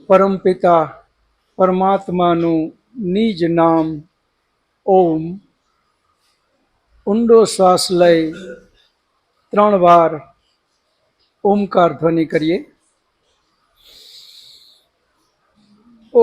પરમપિતા પરમાત્માનું નિજ નામ ઓમ. ઊંડો શ્વાસ લઈ 3 વાર ઓમકાર ધ્વનિ કરીએ. ઓ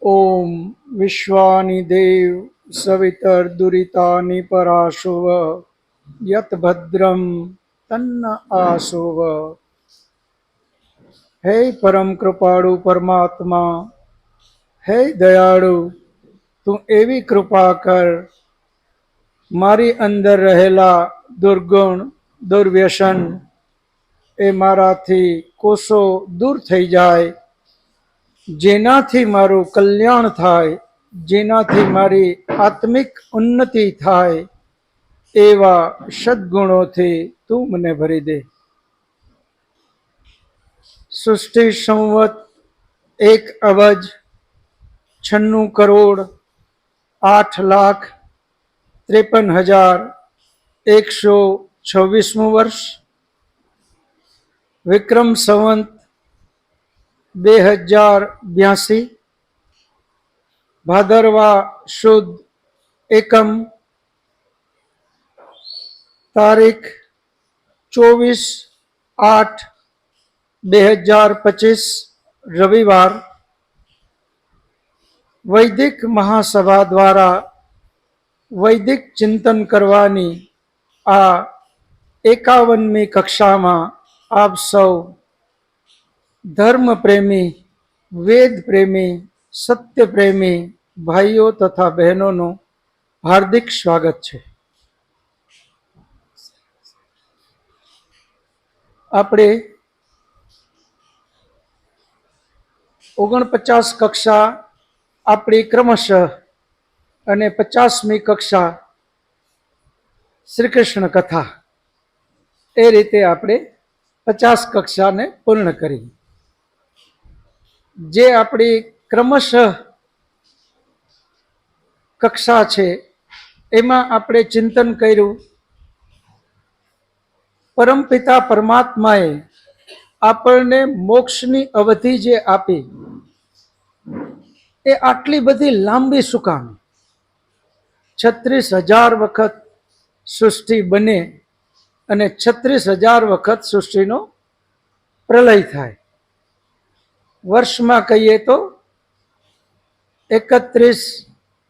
ઓમ વિશ્વાનિ દેવ સવિતર્દુરિતાનિ પરાશુવ યત ભદ્રમ તન્ન આશુવ. હે પરમ કૃપાળુ પરમાત્મા, હે દયાળુ, તું એવી કૃપા કર મારી અંદર રહેલા દુર્ગુણ દુર્વ્યસન એ મારાથી કોસો દૂર થઈ જાય, જેનાથી મારું કલ્યાણ થાય, જેનાથી મારી આત્મિક ઉન્નતિ થાય, એવા સદ્ગુણોથી તું મને ભરી દે. સૃષ્ટિ સંવત 1,96,53,126 વર્ષ, વિક્રમ સંવત 2082, ભાદરવા સુદ એકમ, તારીખ 24/8/2025 રવિવાર. વૈદિક મહાસભા દ્વારા વૈદિક ચિંતન કરવાની આ 51મી કક્ષામાં આપ સૌ ધર્મ પ્રેમી, વેદ પ્રેમી, સત્ય પ્રેમી ભાઈઓ તથા બહેનોનું હાર્દિક સ્વાગત છે. આપણે 49 કક્ષા આપણી ક્રમશઃ અને 50મી કક્ષા શ્રી કૃષ્ણ કથા, એ રીતે આપણે 50 કક્ષાને પૂર્ણ કરી. જે આપણી ક્રમશઃ કક્ષા છે એમાં આપણે ચિંતન કર્યું પરમપિતા પરમાત્માએ આપણને મોક્ષની અવધિ જે આપી એ આટલી બધી લાંબી શું કામ? 36,000 વખત સૃષ્ટિ બને અને 36,000 વખત સૃષ્ટિનો પ્રલય થાય. વર્ષમાં કહીએ તો 31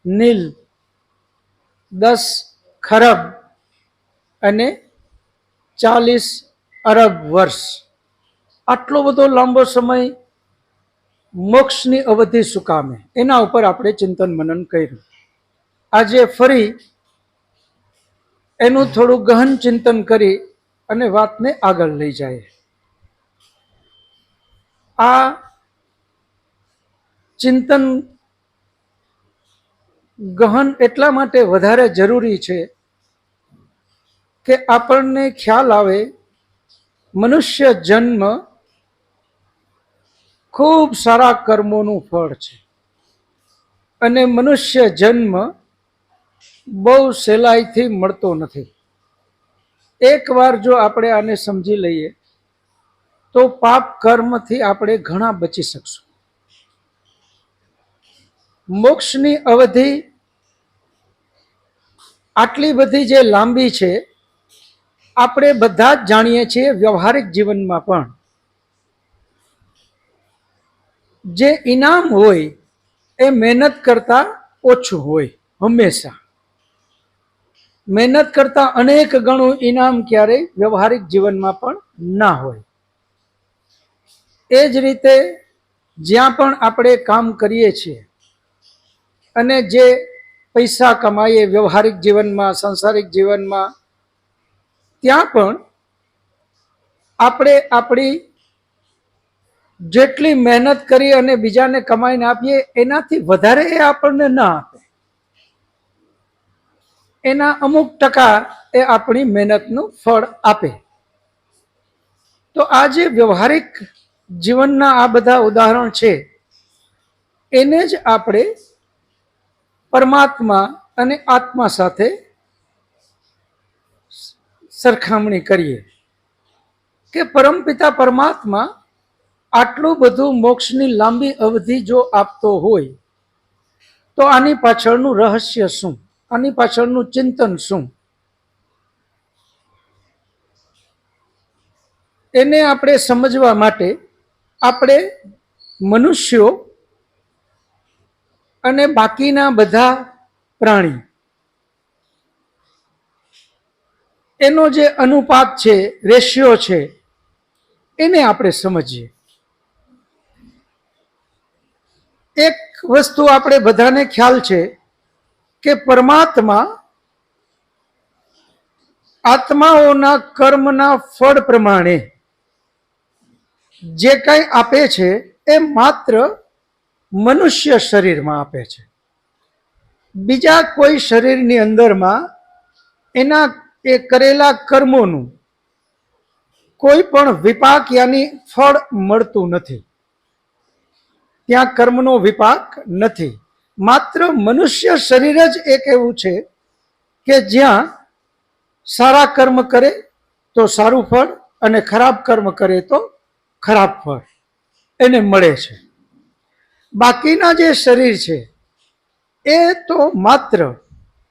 નીલ 10 ખરબ અને 40 અરબ વર્ષ. આટલો બધો લાંબો સમય મોક્ષની અવધિ શું કામે? એના ઉપર આપણે ચિંતન મનન કર્યું. આજે ફરી એનું થોડું ગહન ચિંતન કરી અને વાતને આગળ લઈ જાય. આ ચિંતન ગહન એટલા માટે વધારે જરૂરી છે કે આપણને ખ્યાલ આવે મનુષ્ય જન્મ ખૂબ સારા કર્મોનું ફળ છે અને મનુષ્ય જન્મ બહુ સહેલાઈથી મળતો નથી. એકવાર જો આપણે આને સમજી લઈએ તો પાપ કર્મથી આપણે ઘણા બચી શકશું. મોક્ષની અવધિ આટલી બધી જે લાંબી છે આપણે બધા જ જાણીએ છીએ. વ્યવહારિક જીવનમાં પણ જે ઇનામ હોય એ મહેનત કરતાં ઓછું હોય. હંમેશા મહેનત કરતાં અનેક ગણું ઇનામ ક્યારેય વ્યવહારિક જીવનમાં પણ ના હોય. એ જ રીતે જ્યાં પણ આપણે કામ કરીએ છીએ અને જે પૈસા કમાઈએ વ્યવહારિક જીવનમાં, સંસારિક જીવનમાં, ત્યાં પણ આપણે આપણી જેટલી મહેનત કરી અને બીજાને કમાઈને આપીએ એનાથી વધારે એ આપણને ના આપે. એના અમુક ટકા એ આપણી મહેનતનું ફળ આપે. તો આ જે વ્યવહારિક જીવનના આ બધા ઉદાહરણ છે એને જ આપણે પરમાત્મા અને આત્મા સાથે સરખામણી કરીએ કે પરમપિતા પરમાત્મા આટલું બધું મોક્ષની લાંબી અવધિ જો આપતો હોય તો આની પાછળનું રહસ્ય શું? આની પાછળનું ચિંતન શું? એને આપણે સમજવા માટે આપણે મનુષ્યો અને બાકીના બધા પ્રાણી એનો જે અનુપાત છે, રેશિયો છે, એને આપણે સમજીએ. એક વસ્તુ આપણે બધાને ખ્યાલ છે કે પરમાત્મા આત્માઓના કર્મના ફળ પ્રમાણે જે કંઈ આપે છે એ માત્ર મનુષ્ય શરીરમાં આપે છે. બીજા કોઈ શરીરની અંદરમાં એના એ કરેલા કર્મોનું કોઈ પણ વિપાક યાની ફળ મળતું નથી. ત્યાં કર્મનો વિપાક નથી. માત્ર મનુષ્ય શરીર જ એક એવું છે કે જ્યાં સારા કર્મ કરે તો સારું ફળ અને ખરાબ કર્મ કરે તો ખરાબ ફળ એને મળે છે. બાકીના જે શરીર છે એ તો માત્ર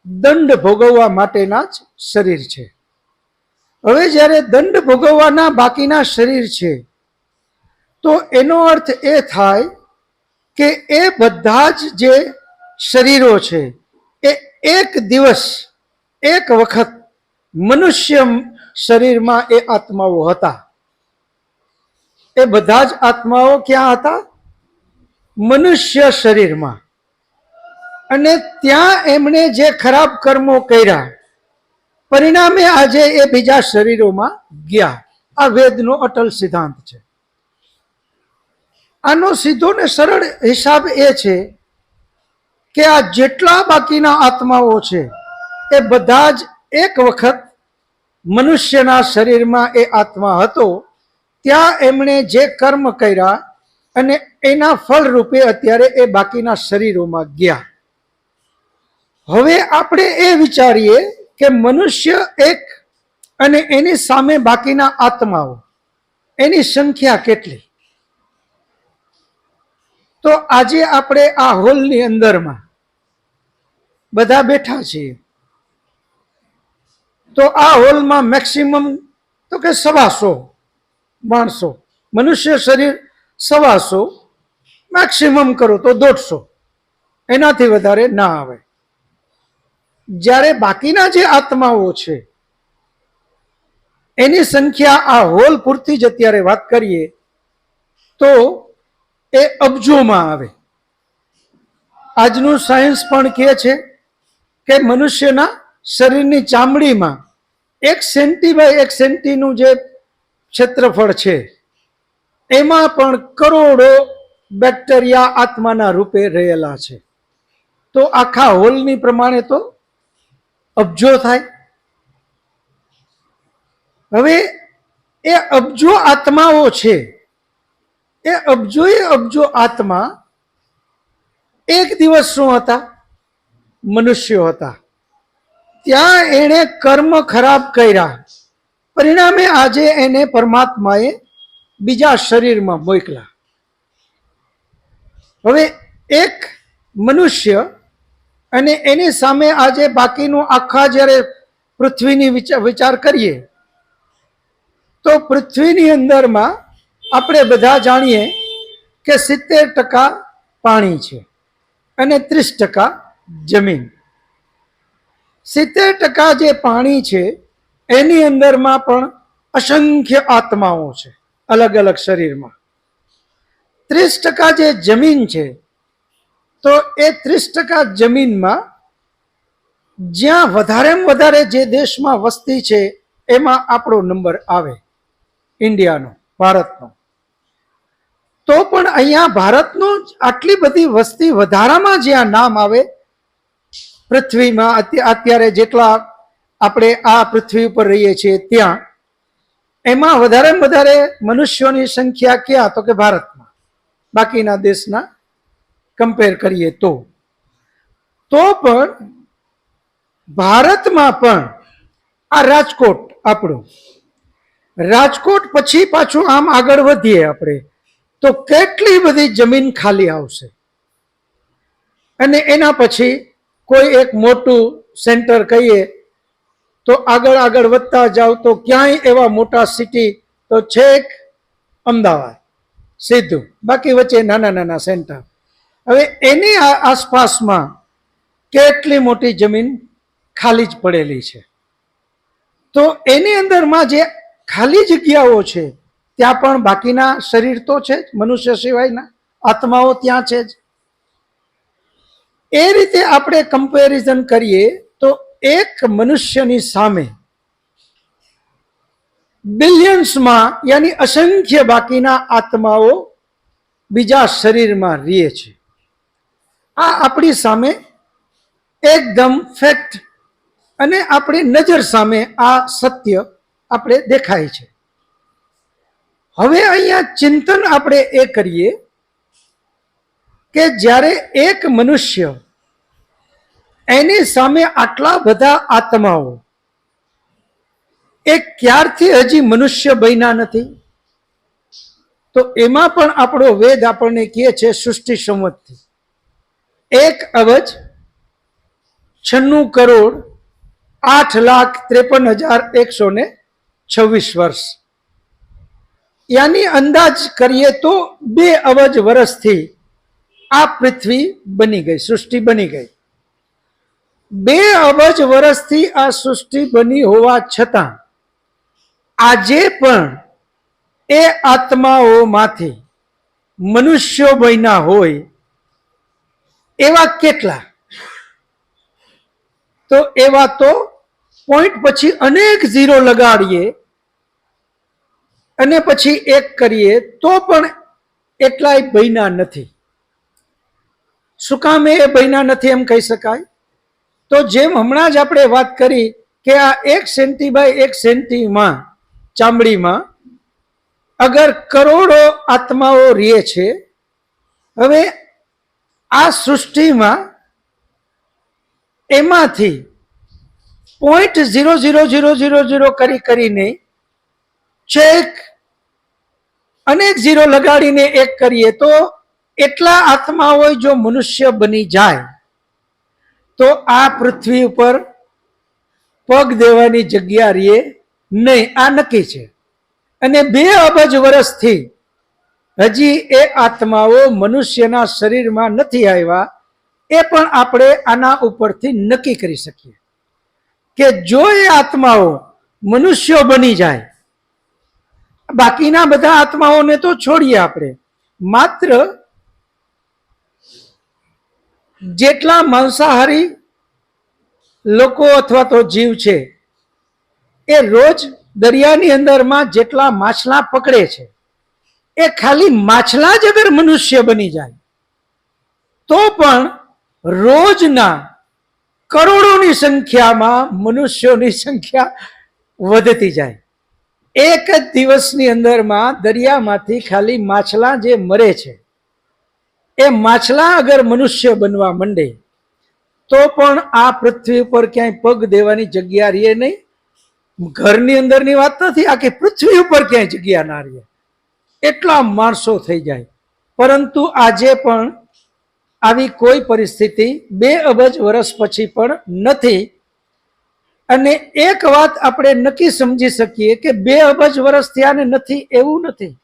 દંડ ભોગવવા માટેના જ શરીર છે. હવે જ્યારે દંડ ભોગવવાના બાકીના શરીર છે તો એનો અર્થ એ થાય કે એ બધા જ જે શરીરો છે એ એક દિવસ એક વખત મનુષ્ય શરીરમાં એ આત્માઓ હતા. એ બધા જ આત્માઓ ક્યાં હતા? મનુષ્ય શરીરમાં. અને ત્યાં એમણે જે ખરાબ કર્મો કર્યા પરિણામે આજે એ બીજા શરીરોમાં ગયા. આ વેદનો અટલ સિદ્ધાંત છે. આનો સીધો ને સરળ હિસાબ એ છે કે આ જેટલા બાકીના આત્માઓ છે એ બધા જ એક વખત મનુષ્યના શરીરમાં એ આત્મા હતો. ત્યાં એમણે જે કર્મ કર્યા અને એના ફળ રૂપે અત્યારે એ બાકીના શરીરોમાં ગયા. હવે આપણે એ વિચારીએ કે મનુષ્ય એક અને એની સામે બાકીના આત્માઓ એની સંખ્યા કેટલી? તો આજે આપણે આ હોલની અંદરમાં બધા બેઠા છીએ તો આ હોલમાં મેક્સિમમ તો કે 125 માણસો, મનુષ્ય શરીર 125, મેક્સિમમ કરો તો 150, એનાથી વધારે ના આવે. જ્યારે બાકીના જે આત્માઓ છે એની સંખ્યા આ હોલ પૂરતી જ અત્યારે વાત કરીએ તો એ અબજોમાં આવે. આજનું સાયન્સ પણ કહે છે કે મનુષ્યના શરીરની ચામડીમાં 1 સેન્ટી બાય 1 સેન્ટીનું જે ક્ષેત્રફળ છે એમાં પણ કરોડો બેક્ટેરિયા આત્માના રૂપે રહેલા છે. તો આખા હોલની પ્રમાણે તો અબજો થાય. હવે એ અબજો આત્માઓ છે એ અબજો આત્મા એક દિવસ શું હતા? મનુષ્યો હતા. ત્યાં એણે કર્મ ખરાબ કર્યા પરિણામે આજે એને પરમાત્માએ બીજા શરીરમાં મોકલા. હવે એક મનુષ્ય અને એની સામે આજે બાકીનું આખા જ્યારે પૃથ્વીની વિચાર કરીએ તો પૃથ્વીની અંદરમાં આપણે બધા જાણીએ કે 70% પાણી છે અને 30% જમીન. 70% જે પાણી છે એની અંદરમાં પણ અસંખ્ય આત્માઓ છે અલગ અલગ શરીરમાં. 30% જે જમીન છે તો એ 30% જમીનમાં જ્યાં વધારેમાં વધારે જે દેશમાં વસ્તી છે એમાં આપણો નંબર આવે, ઇન્ડિયાનો, ભારતનો. તો પણ અહીંયા ભારતનું આટલી બધી વસ્તી વધારામાં જ્યાં નામ આવે પૃથ્વીમાં, અત્યારે જેટલા આપણે આ પૃથ્વી ઉપર રહીએ છીએ ત્યાં, એમાં વધારેમાં વધારે મનુષ્યોની સંખ્યા ક્યાં? તો કે ભારતમાં, બાકીના દેશના કમ્પેર કરીએ તો. પણ ભારતમાં પણ આ રાજકોટ આપણું, રાજકોટ પછી પાછું આમ આગળ વધીએ આપણે તો કેટલી બધી જમીન ખાલી આવશે. અને એના પછી કોઈ એક મોટું સેન્ટર કહીએ તો આગળ આગળ વધતા જાવ તો ક્યાંય એવા મોટા સિટી તો છેક અમદાવાદ સીધું, બાકી વચ્ચે નાના નાના સેન્ટર. હવે એની આસપાસમાં કેટલી મોટી જમીન ખાલી જ પડેલી છે. તો એની અંદરમાં જે ખાલી જગ્યાઓ છે ત્યાં પણ બાકીના શરીર તો છે જ, મનુષ્ય સિવાયના આત્માઓ ત્યાં છે જ. એ રીતે આપણે કમ્પેરિઝન કરીએ તો એક મનુષ્યની સામે બિલિયન્સમાં યાની અસંખ્ય બાકીના આત્માઓ બીજા શરીરમાં રહે છે. આ આપણી સામે એકદમ ફેક્ટ અને આપણી નજર સામે આ સત્ય આપણે દેખાય છે. હવે અહીંયા ચિંતન આપણે એ કરીએ કે જ્યારે એક મનુષ્ય, એની સામે આટલા બધા આત્માઓ, એ ક્યારથી હજી મનુષ્ય બન્યા નથી? તો એમાં પણ આપણો વેદ આપણને કહે છે સૃષ્ટિ સંવતથી 1,96,8,53,126 વર્ષ, યાની અંદાજ કરીએ તો 2 અબજ વર્ષથી આ પૃથ્વી બની ગઈ, સૃષ્ટિ બની ગઈ. 2 અબજ વર્ષથી આ સૃષ્ટિ બની હોવા છતાં આજે પણ એ આત્માઓમાંથી મનુષ્યો બન્યા હોય એવા કેટલા? તો એવા તો પોઈન્ટ પછી અનેક ઝીરો લગાડીએ અને પછી એક કરીએ તો પણ એટલાય બન્યા નથી. શું કામ એ બન્યા નથી એમ કહી શકાય? તો જેમ હમણાં જ આપણે વાત કરી કે આ 1 સેન્ટી બાય 1 સેન્ટીમાં ચામડીમાં અગર કરોડો આત્માઓ રહે છે, હવે આ સૃષ્ટિમાં એમાંથી 0.0000 કરીને છેક અનેક ઝીરો લગાડીને એક કરીએ તો એટલા આત્માઓ જો મનુષ્ય બની જાય તો આ પૃથ્વી ઉપર પગ દેવાની જગ્યા રહે નહીં, આ નક્કી છે. અને 2 અબજ વર્ષથી હજી એ આત્માઓ મનુષ્યના શરીરમાં નથી આવ્યા, એ પણ આપણે આના ઉપરથી નક્કી કરી શકીએ કે જો એ આત્માઓ મનુષ્યો બની જાય, બાકીના બધા આત્માઓને તો છોડીએ આપણે, માત્ર જેટલા માંસાહારી લોકો અથવા તો જીવ છે એ રોજ દરિયાની અંદરમાં જેટલા માછલા પકડે છે, એ ખાલી માછલા જ અગર મનુષ્ય બની જાય તો પણ રોજના કરોડોની સંખ્યામાં મનુષ્યોની સંખ્યા વધતી જાય. એક જ દિવસની અંદરમાં દરિયામાંથી ખાલી માછલા જે મરે છે, એ માછલા અગર મનુષ્ય બનવા માંડે તો પણ આ પૃથ્વી ઉપર ક્યાંય પગ દેવાની જગ્યા રહે નહીં. ઘરની અંદરની વાત નથી, આખી પૃથ્વી ઉપર ક્યાંય જગ્યા ના રહે, એટલા માણસો થઈ જાય. પરંતુ આજે પણ આવી કોઈ પરિસ્થિતિ 2 અબજ વર્ષ પછી પણ નથી. અને એક વાત આપણે નક્કી સમજી શકીએ કે 2 અબજ વર્ષ થયા ને નથી એવું નથી.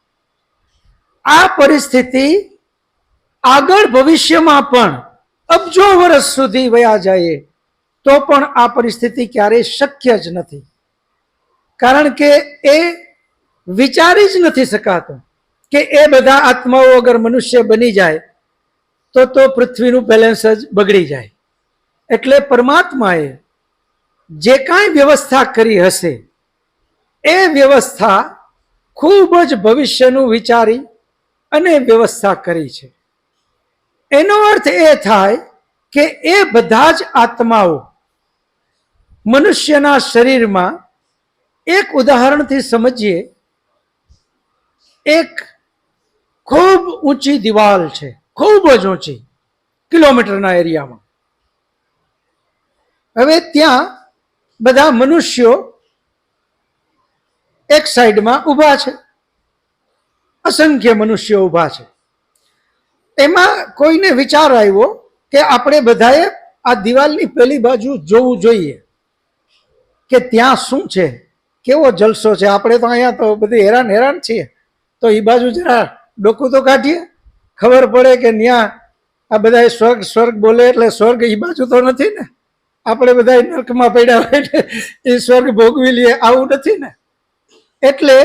આ પરિસ્થિતિ આગળ ભવિષ્યમાં પણ અબજો વર્ષ સુધી વયા જાય તો પણ આ પરિસ્થિતિ ક્યારેય શક્ય જ નથી. કારણ કે એ વિચારી જ નથી શકાતું કે એ બધા આત્માઓ અગર મનુષ્ય બની જાય તો પૃથ્વીનું બેલેન્સ જ બગડી જાય. એટલે પરમાત્માએ જે કાંઈ વ્યવસ્થા કરી હશે એ વ્યવસ્થા ખૂબ જ ભવિષ્યનું વિચારી અને વ્યવસ્થા કરી છે. એનો અર્થ એ થાય કે એ બધા જ આત્માઓ મનુષ્યના શરીરમાં, એક ઉદાહરણથી સમજીએ, એક ખૂબ ઊંચી દિવાલ છે, ખૂબ જ ઊંચી, કિલોમીટરના એરિયામાં. હવે ત્યાં બધા મનુષ્યો એક સાઈડમાં ઊભા છે, અસંખ્ય મનુષ્યો ઊભા છે. એમાં કોઈને વિચાર આવ્યો કે આપણે બધાએ આ દિવાલની પેલી બાજુ જોવું જોઈએ કે ત્યાં શું છે, કેવો જલસો છે. આપણે તો અહીંયા તો બધી હેરાન છીએ, તો એ બાજુ જરા ડોકું તો કાઢીએ, ખબર પડે કે ત્યાં આ બધા સ્વર્ગ બોલે એટલે સ્વર્ગ એ બાજુ તો નથી ને. આપણે બધા નર્કમાં પડ્યા હોય એટલે એ સ્વર્ગ ભોગવી લઈએ, આવું નથી ને. એટલે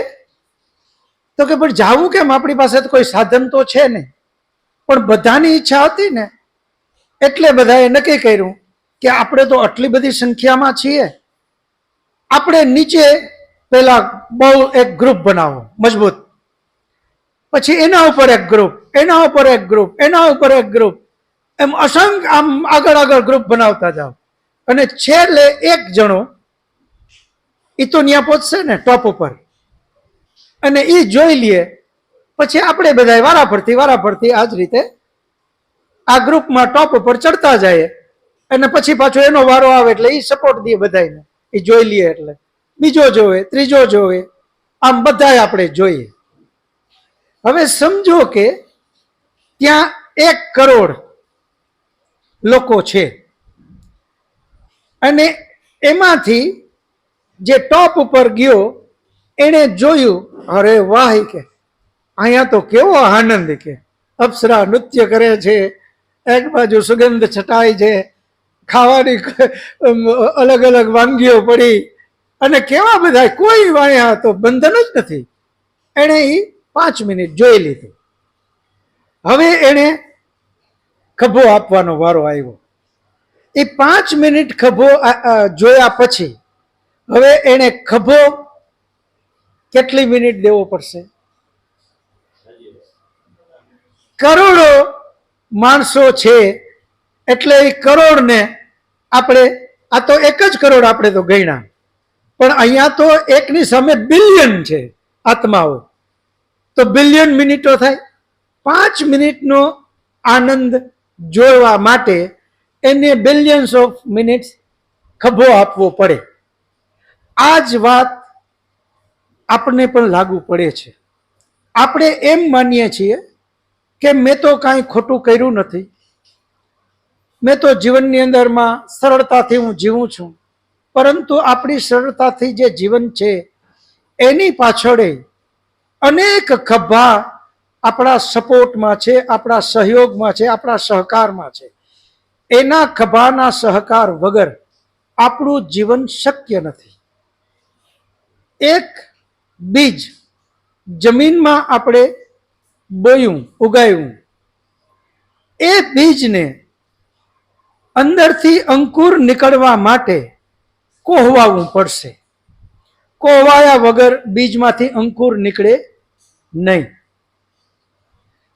તો કે પણ જાવું કેમ, આપણી પાસે તો કોઈ સાધન તો છે નહીં. પણ બધાની ઈચ્છા હતી ને, એટલે બધાએ નક્કી કર્યું કે આપણે તો આટલી બધી સંખ્યામાં છીએ, આપણે નીચે પેલા બહુ એક ગ્રુપ બનાવો મજબૂત, પછી એના ઉપર એક ગ્રુપ, એના ઉપર એક ગ્રુપ, એના ઉપર એક ગ્રુપ, એમ અસંખ્ય આમ આગળ ગ્રુપ બનાવતા જાઓ. અને છેલ્લે એક જણો એ તો ત્યાં પહોંચશે ને ટોપ ઉપર, અને એ જોઈ લઈએ. પછી આપણે બધા વારાફરતી આ જ રીતે આ ગ્રુપમાં ટોપ ઉપર ચડતા જાય, અને પછી પાછો એનો વારો આવે એટલે એ સપોર્ટ દે બધાને. એ જોઈ લઈએ એટલે બીજો જોવે, ત્રીજો જોવે, આમ બધાય આપણે જોઈએ. હવે સમજો કે ત્યાં 1 કરોડ લોકો છે, અને એમાંથી જે ટોપ ઉપર ગયો એને જોયું, અરે વાહ કે અહીંયા તો કેવો આનંદ, કે અપ્સરા નૃત્ય કરે છે, એક બાજુ સુગંધ છટાય છે, ખાવાની અલગ અલગ વાનગીઓ પડી, અને કેવા બધા, કોઈ અહીંયા તો બંધન જ નથી. એણે એ 5 મિનિટ જોઈ લીધું. હવે એણે ખભો આપવાનો વારો આવ્યો. એ 5 મિનિટ ખભો જોયા પછી હવે એણે ખભો કેટલી મિનિટ દેવો પડશે? કરોડો માણસો છે, એટલે એ કરોડને આપણે, આ તો 1 જ કરોડ આપણે તો ગણ્યા, પણ અહીંયા તો એકની સામે બિલિયન છે આત્માઓ, તો બિલિયન મિનિટો થાય. 5 મિનિટનો આનંદ જોવા માટે એને બિલિયન્સ ઓફ મિનિટ્સ ખભો આપવો પડે. આ જ વાત આપણને પણ લાગુ પડે છે. આપણે એમ માનીએ છીએ કે મેં તો કાંઈ ખોટું કર્યું નથી, મેં તો જીવનની અંદરમાં સરળતાથી હું જીવું છું. પરંતુ આપણી સરળતાથી જે જીવન છે એની પાછળ અનેક ખભા આપણા સપોર્ટમાં છે, આપણા સહયોગમાં છે, આપણા સહકારમાં છે. એના ખભાના સહકાર વગર આપણું જીવન શક્ય નથી. એક બીજ જમીનમાં આપણે બોયું, ઉગાવ્યું, એ બીજને અંદરથી અંકુર નીકળવા માટે કોહવાવું પડશે. કોહવાયા વગર બીજમાંથી અંકુર નીકળે નહીં.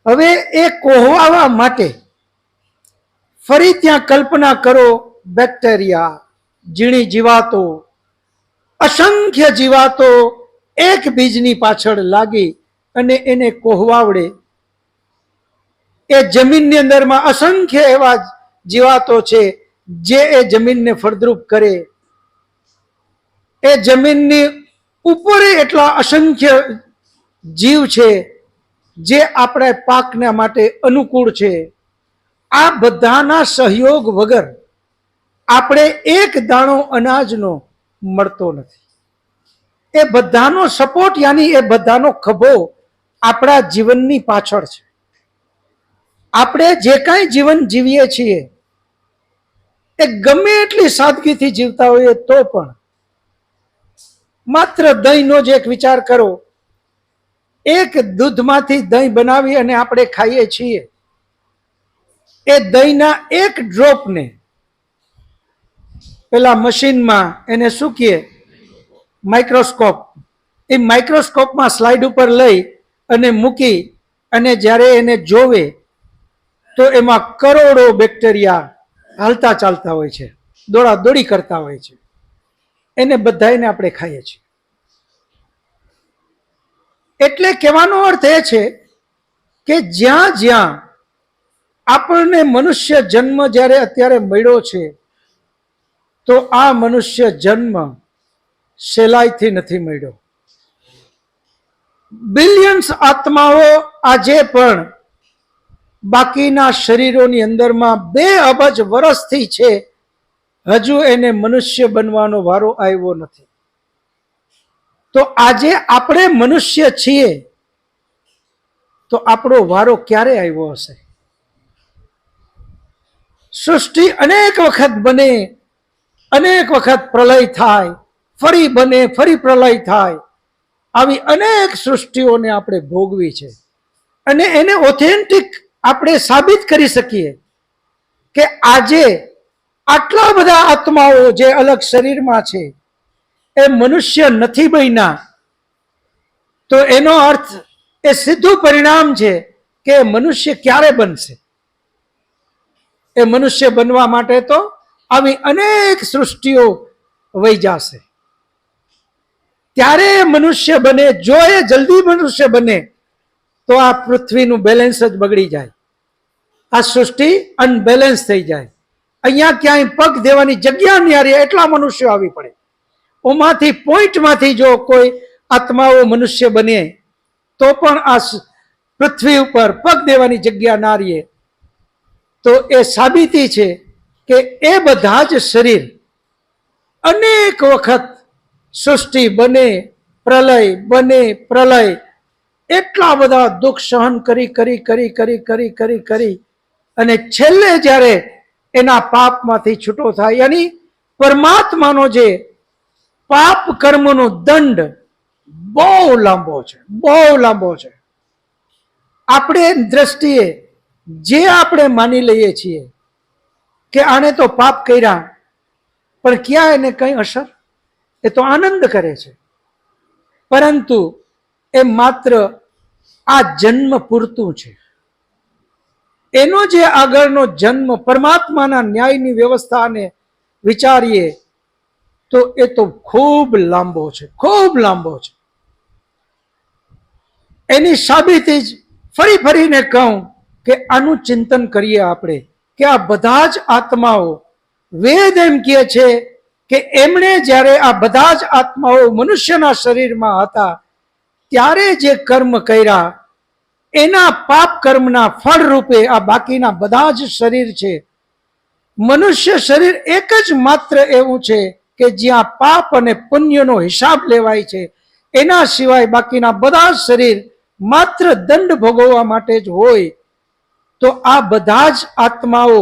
હવે એ કોહવાવા માટે ફરી ત્યાં કલ્પના કરો, બેક્ટેરિયા, ઝીણી જીવાતો, અસંખ્ય જીવાતો એક બીજની પાછળ લાગી અને એને કોહવાવડે. એ જમીનની અંદરમાં અસંખ્ય એવા જીવાતો છે જે એ જમીનને ફળદ્રુપ કરે. એ જમીનની ઉપર એટલા અસંખ્ય જીવ છે જે આપણે પાકના માટે અનુકૂળ છે. આ બધાના સહયોગ વગર આપણે એક દાણો અનાજનો મળતો નથી. એ બધાનો સપોર્ટ, યાની એ બધાનો ખભો આપણા જીવનની પાછળ છે. આપણે જે કાંઈ જીવન જીવીએ છીએ એ ગમે એટલી સાદગીથી જીવતા હોઈએ તો પણ માત્ર દહીંનો જ એક વિચાર કરો. એક દૂધમાંથી દહીં બનાવી અને આપણે ખાઈએ છીએ. એ દહીંના એક ડ્રોપને પેલા મશીનમાં એને શું કહે, માઇક્રોસ્કોપ. એ માઇક્રોસ્કોપમાં સ્લાઇડ ઉપર લઈ અને મૂકી અને જ્યારે એને જોવે તો એમાં કરોડો બેક્ટેરિયા હાલતા ચાલતા હોય છે, દોડાદોડી કરતા હોય છે. એને બધાને આપણે ખાઈએ છીએ. એટલે કહેવાનો અર્થ એ છે કે જ્યાં જ્યાં આપણને મનુષ્ય જન્મ જ્યારે અત્યારે મળ્યો છે તો આ મનુષ્ય જન્મ સહેલાઈથી નથી મળ્યો. બિલિયન્સ આત્માઓ આજે પણ બાકીના શરીરોની અંદરમાં 2 અબજ વર્ષથી છે, હજુ એને મનુષ્ય બનવાનો વારો આવ્યો નથી. તો આજે આપણે મનુષ્ય છીએ તો આપણો વારો ક્યારે આવ્યો હશે? સૃષ્ટિ અનેક વખત બને, અનેક વખત પ્રલય થાય, ફરી બને, ફરી પ્રલય થાય. આવી અનેક સૃષ્ટિઓને આપણે ભોગવી છે અને એને ઓથેન્ટિક આપણે સાબિત કરી શકીએ કે આજે આટલા બધા આત્માઓ જે અલગ શરીરમાં છે એ મનુષ્ય નથી બન્યા. તો એનો અર્થ, એ સીધું પરિણામ છે કે મનુષ્ય ક્યારે બનશે? એ મનુષ્ય બનવા માટે તો આવી અનેક સૃષ્ટિઓ વહી જશે, ત્યારે મનુષ્ય બને. જો એ જલ્દી મનુષ્ય બને તો આ પૃથ્વીનું બેલેન્સ જ બગડી જાય, આ સૃષ્ટિ અનબેલેન્સ થઈ જાય. અહીંયા ક્યાંય પગ દેવાની જગ્યા નહીં રહે એટલા મનુષ્યો આવી પડે. ઓમાંથી પોઈન્ટમાંથી જો કોઈ આત્માઓ મનુષ્ય બને તો પણ આ પૃથ્વી ઉપર પગ દેવાની જગ્યા ના રહે. તો એ સાબિતી છે કે એ બધા જ શરીર અનેક વખત સૃષ્ટિ બને, પ્રલય બને, પ્રલય, એટલા બધા દુઃખ સહન કરી કરી કરી કરી કરી કરી કરી અને છેલ્લે જ્યારે એના પાપમાંથી છૂટો થાય, યાની પરમાત્માનો જે પાપ કર્મનો દંડ બહુ લાંબો છે, બહુ લાંબો છે. આપણે દ્રષ્ટિએ જે આપણે માની લઈએ છીએ કે આને તો પાપ કર્યા, પણ ક્યાં એને કઈ અસર? એ તો આનંદ કરે છે. પરંતુ એ માત્ર આ જન્મ પૂરતું છે. એનો જે આગળનો જન્મ પરમાત્માના ન્યાયની વ્યવસ્થાને વિચારીએ તો એ તો ખૂબ લાંબો છે, ખૂબ લાંબો છે. એની સાબિતી જ ફરી ફરીને કહું કે આનું ચિંતન કરીએ આપણે કે આ બધા જ આત્માઓ, વેદ એમ કહે છે કે એમણે જ્યારે આ બધા જ આત્માઓ મનુષ્યના શરીરમાં હતા ત્યારે જે કર્મ કર્યા એના પાપ કર્મના ફળ રૂપે આ બાકીના બધા જ શરીર છે. મનુષ્ય શરીર એક જ માત્ર એવું છે કે જ્યાં પાપ અને પુણ્યનો હિસાબ લેવાય છે. એના સિવાય બાકીના બધા જ શરીર માત્ર દંડ ભોગવવા માટે જ હોય. તો આ બધા જ આત્માઓ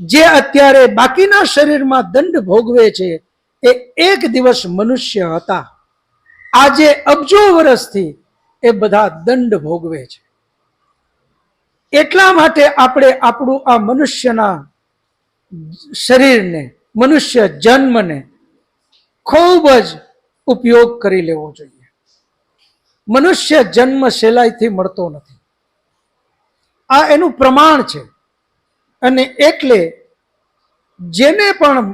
જે અત્યારે બાકીના શરીરમાં દંડ ભોગવે છે એ એક દિવસ મનુષ્ય હતા. આજે અબજો વર્ષથી એ બધા દંડ ભોગવે છે. એટલા માટે આપણે આપણું આ મનુષ્યના શરીરને, મનુષ્ય જન્મને ખૂબ જ ઉપયોગ કરી લેવો જોઈએ. મનુષ્ય જન્મ સહેલાઈથી મળતો નથી, આ એનું પ્રમાણ છે. અને એટલે જેને પણ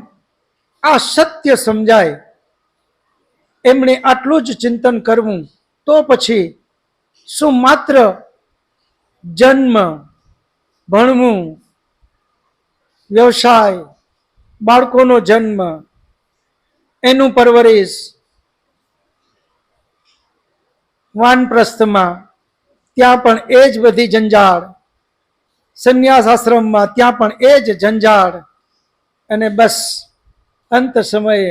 આ સત્ય સમજાય એમણે આટલું જ ચિંતન કરવું. તો પછી શું માત્ર જન્મ, ભણવું, વ્યવસાય, બાળકોનો જન્મ, એનું પરવરિશ, વાનપ્રસ્થમાં ત્યાં પણ એ જ બધી જંજાળ, સંન્યાસ આશ્રમમાં ત્યાં પણ એ જ જંજાળ, અને બસ અંત સમયે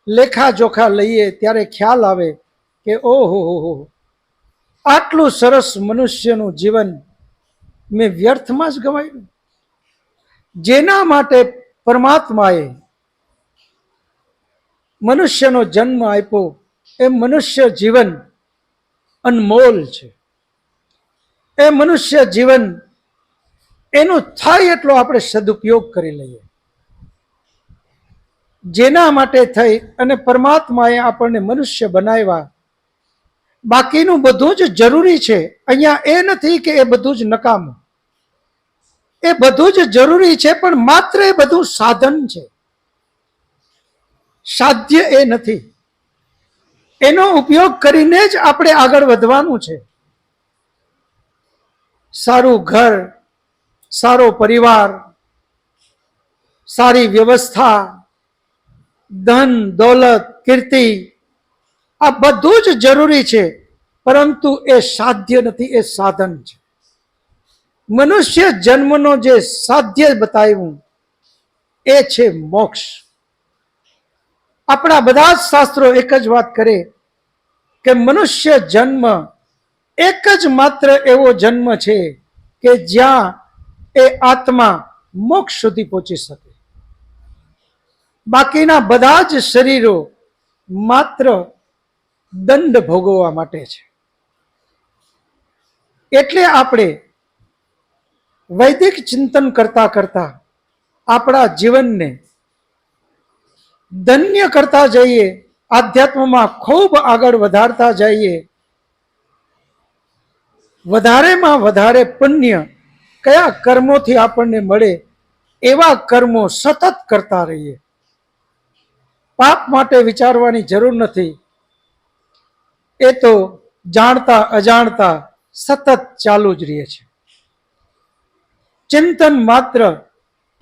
લેખા જોખા લઈએ ત્યારે ખ્યાલ આવે કે ઓહો હો, આટલું સરસ મનુષ્યનું જીવન મેં વ્યર્થમાં જ ગવાયું. જેના માટે પરમાત્માએ મનુષ્યનો જન્મ આપ્યો, એ મનુષ્ય જીવન અનમોલ છે. એ મનુષ્ય જીવન એનું થાય એટલો આપણે સદુપયોગ કરી લઈએ. જેના માટે થઈ અને પરમાત્માએ આપણને મનુષ્ય બનાવ્યા, બાકીનું બધું જ જરૂરી છે. અહીંયા એ નથી કે એ બધું જ નકામું, એ બધું જ જરૂરી છે, પણ માત્ર એ બધું સાધન છે, સાધ્ય એ નથી. એનો ઉપયોગ કરીને જ આપણે આગળ વધવાનું છે. સારું ઘર, સારો પરિવાર, સારી વ્યવસ્થા, ધન દોલત, કીર્તિ, આ બધું જ જરૂરી છે, પરંતુ એ સાધ્ય નથી, એ સાધન છે. મનુષ્ય જન્મનો જે સાધ્ય બતાવ્યું એ છે મોક્ષ. આપણા બધા જ શાસ્ત્રો એક જ વાત કરે કે મનુષ્ય જન્મ એક જ માત્ર એવો જન્મ છે કે જ્યાં એ આત્મા મોક્ષ સુધી પહોંચી શકે. બાકીના બધા જ શરીરો માત્ર દંડ ભોગવવા માટે છે. એટલે આપણે વૈદિક ચિંતન કરતા કરતા આપણા જીવનને ધન્ય કરતા જઈએ, આધ્યાત્મમાં ખૂબ આગળ વધારતા જઈએ. વધારેમાં વધારે પુણ્ય કયા કર્મોથી આપણને મળે એવા કર્મો સતત કરતા રહીએ. પાપ માટે વિચારવાની જરૂર નથી, એ તો જાણતા અજાણતા સતત ચાલુ જ રહે છે. ચિંતન માત્ર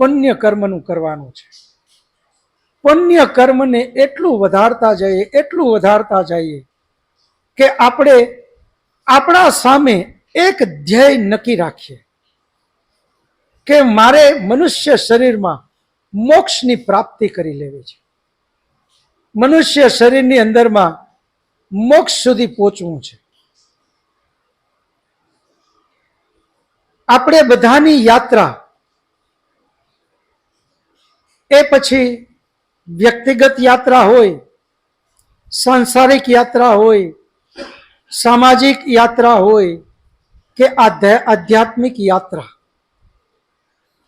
પુણ્ય કર્મનું કરવાનું છે. પુણ્ય કર્મને એટલું વધારતા જઈએ, એટલું વધારતા જઈએ કે આપણે આપણા સામે એક ધ્યેય નક્કી રાખીએ કે મારે મનુષ્ય શરીરમાં મોક્ષની પ્રાપ્તિ કરી લેવી છે. મનુષ્ય શરીરની અંદરમાં મોક્ષ સુધી પહોંચવું છે. આપણે બધાની યાત્રા એ પછી વ્યક્તિગત યાત્રા હોય, સાંસારિક યાત્રા હોય, સામાજિક યાત્રા હોય કે આધ્યાત્મિક યાત્રા,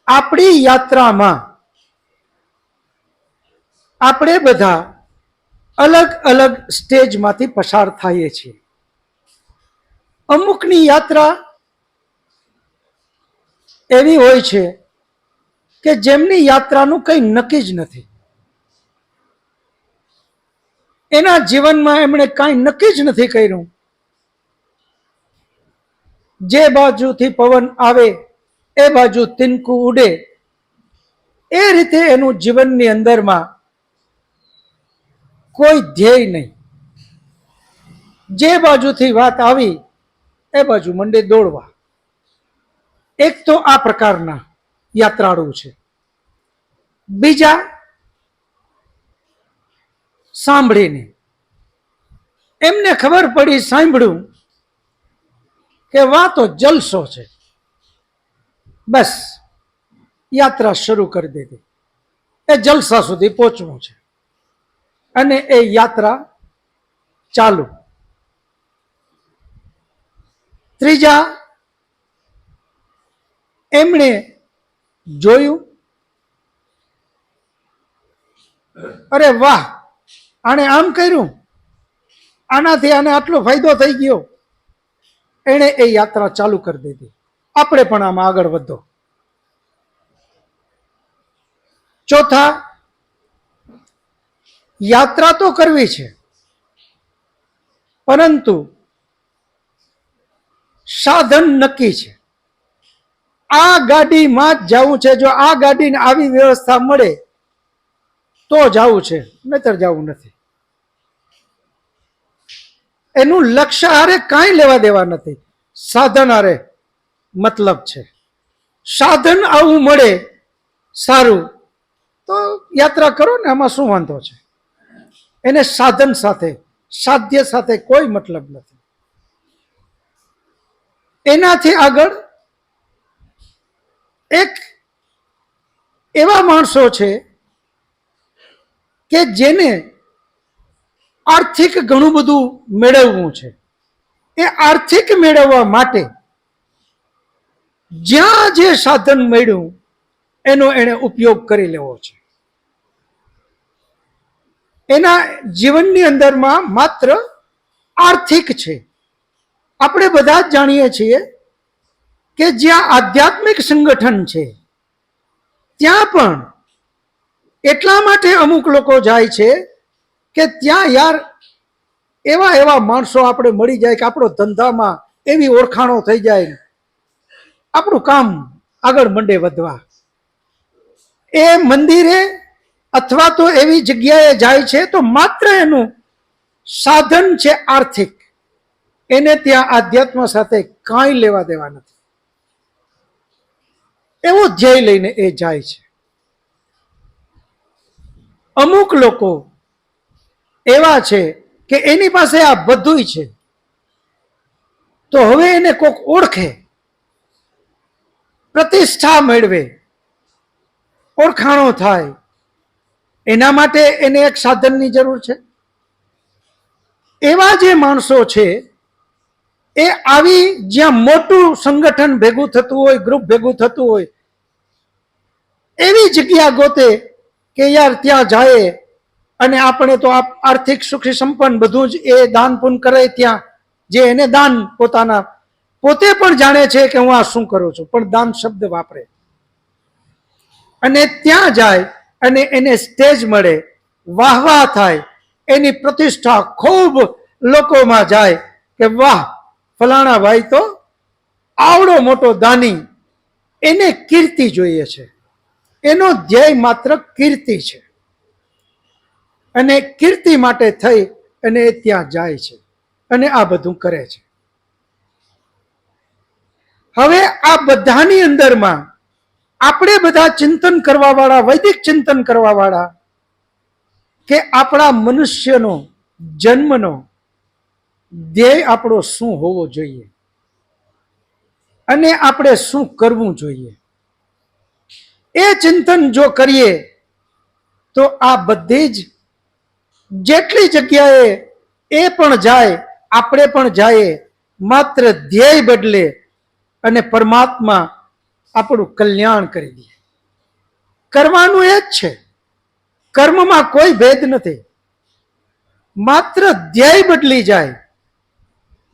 આપણી યાત્રામાં આપણે બધા અલગ અલગ સ્ટેજમાંથી પસાર થઈએ છીએ. અમુકની યાત્રા એવી હોય છે કે જેમની યાત્રાનું કંઈ નક્કી જ નથી. એના જીવનમાં એમણે કાંઈ નક્કી જ નથી કર્યું. જે બાજુથી પવન આવે એ બાજુ તિનકું ઉડે, એ રીતે એનું જીવનની અંદરમાં કોઈ ધ્યેય નહીં. જે બાજુથી વાત આવી એ બાજુ મંડે દોડવા. એક તો આ પ્રકારના યાત્રાળુ છે. બીજા સાંભળીને એમને ખબર પડી, સાંભળ્યું કે વાતો જલસો છે, બસ યાત્રા શરૂ કરી દીધી. એ જલસા સુધી પહોંચવું છે અને એ યાત્રા ચાલુ. ત્રીજા એમણે જોયું, અરે વાહ, આણે આમ કર્યું, આનાથી આને આટલો ફાયદો થઈ ગયો. એણે એ યાત્રા ચાલુ કરી દીધી. આપણે પણ આમાં આગળ વધો. ચોથા, યાત્રા તો કરવી છે, પરંતુ સાધન નક્કી છે. આ ગાડીમાં જ જવું છે. જો આ ગાડીને આવી વ્યવસ્થા મળે તો જવું છે, નહીતર જવું નથી. એનું લક્ષ્ય હારે કાંઈ લેવા દેવા નથી, સાધન હારે મતલબ છે. સાધન આવું મળે સારું તો યાત્રા કરો ને, આમાં શું વાંધો છે? એને સાધન સાથે સાધ્ય સાથે કોઈ મતલબ નથી. એનાથી આગળ એક એવા માણસો છે કે જેને આર્થિક ઘણું બધું મેળવવું છે. એ આર્થિક મેળવવા માટે જ્યાં જે સાધન મળ્યું એનો એને ઉપયોગ કરી લેવો છે. એના જીવનની અંદરમાં માત્ર આર્થિક છે. આપણે બધા જ જાણીએ છીએ કે જ્યાં આધ્યાત્મિક સંગઠન છે ત્યાં પણ એટલા માટે અમુક લોકો જાય છે કે ત્યાં યાર એવા એવા માણસો આપણે મળી જાય કે આપણો ધંધામાં એવી ઓળખાણો થઈ જાય, આપણું કામ આગળ મંડે વધવા. એ મંદિરે અથવા તો એવી જગ્યાએ જાય છે તો માત્ર એનું સાધન છે આર્થિક. એને ત્યાં આધ્યાત્મ સાથે કાંઈ લેવા દેવા નથી. એવો ધ્યેય લઈને એ જાય છે. અમુક લોકો એવા છે કે એની પાસે આ બધુંય છે, તો હવે એને કોક ઓળખે, પ્રતિષ્ઠા મેળવે, ઓળખાણો થાય, એના માટે એને એક સાધનની જરૂર છે. એવા જે માણસો છે એ આવી જ્યાં મોટું સંગઠન ભેગું થતું હોય, ગ્રુપ ભેગું થતું હોય, એવી જગ્યા ગોતે કે યાર ત્યાં જાય અને આપણે તો આર્થિક સુખી સંપન્ન બધું જ એ દાન પુન કરે. ત્યાં જે એને દાન પોતાના પોતે પણ જાણે છે કે હું આ શું કરું છું, પણ દાન શબ્દ વાપરે. અને ત્યાં જાય અને એને સ્ટેજ મળે, વાહવાહ થાય, એની પ્રતિષ્ઠા ખૂબ લોકોમાં જાય કે વાહ ફલાણા ભાઈ તો આવડો મોટો દાની. એને કીર્તિ જોઈએ છે. એનો ધ્યેય માત્ર કીર્તિ છે અને કીર્તિ માટે થઈ અને એ ત્યાં જાય છે અને આ બધું કરે છે. હવે આ બધાની અંદરમાં આપણે બધા ચિંતન કરવા વાળા, વૈદિક ચિંતન કરવા વાળા, કે આપણા મનુષ્યનો જન્મનો ધ્યેય આપણો શું હોવો જોઈએ અને આપણે શું કરવું જોઈએ, એ ચિંતન જો કરીએ તો આ બધી જ જેટલી જગ્યાએ એ પણ જાય, આપણે પણ જાય, માત્ર ધ્યેય બદલે અને પરમાત્મા આપણું કલ્યાણ કરી દે. કરવાનું એ જ છે. કર્મમાં કોઈ ભેદ નથી. માત્ર ધ્યેય બદલી જાય.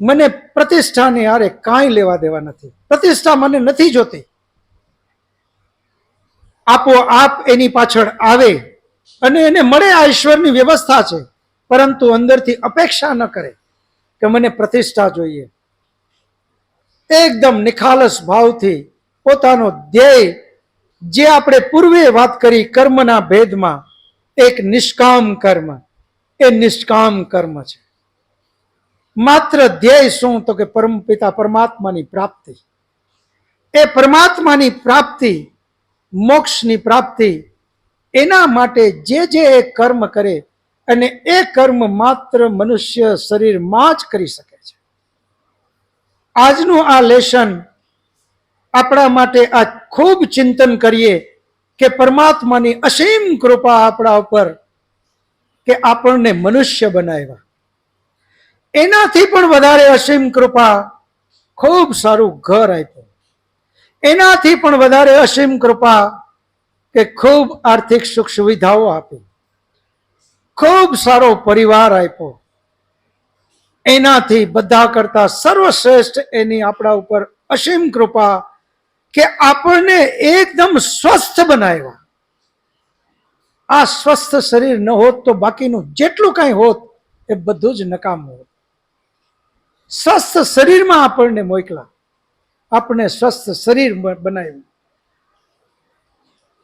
મને પ્રતિષ્ઠાને હારે કાંઈ લેવા દેવા નથી. પ્રતિષ્ઠા મને નથી જોતી. આપોઆપ એની પાછળ આવે અને એને મળે, આ ઈશ્વરની વ્યવસ્થા છે. પરંતુ અંદરથી અપેક્ષા ન કરે કે મને પ્રતિષ્ઠા જોઈએ. એકદમ નિખાલસ ભાવથી પોતાનો ધ્યેય, જે આપણે પૂર્વે વાત કરી કર્મના ભેદમાં, એક નિષ્કામ કર્મ, એ નિષ્કામ કર્મ છે. માત્ર ધ્યેય શું? તો કે પરમપિતા પરમાત્માની પ્રાપ્તિ. એ પરમાત્માની પ્રાપ્તિ, મોક્ષની પ્રાપ્તિ, એના માટે જે જે એ કર્મ કરે અને એ કર્મ માત્ર મનુષ્ય શરીરમાં જ કરી શકે છે. આજનું આ લેશન આપણા માટે આ ખૂબ ચિંતન કરીએ કે પરમાત્માની અસીમ કૃપા આપણા ઉપર કે આપણને મનુષ્ય બનાવ્યા. એનાથી પણ વધારે અસીમ કૃપા, ખૂબ સારું ઘર આપ્યું. એનાથી પણ વધારે અસીમ કૃપા કે ખૂબ આર્થિક સુખ સુવિધાઓ આપી, ખૂબ સારો પરિવાર આપ્યો. એનાથી બધા કરતા સર્વશ્રેષ્ઠ એની આપણા ઉપર અસીમ કૃપા કે આપણને એકદમ સ્વસ્થ બનાવ્યા. આ સ્વસ્થ શરીર ન હોત તો બાકીનું જેટલું કાંઈ હોત એ બધું જ નકામું હોત. સ્વસ્થ શરીરમાં આપણને મોકલા, આપણે સ્વસ્થ શરીર બનાવ્યું.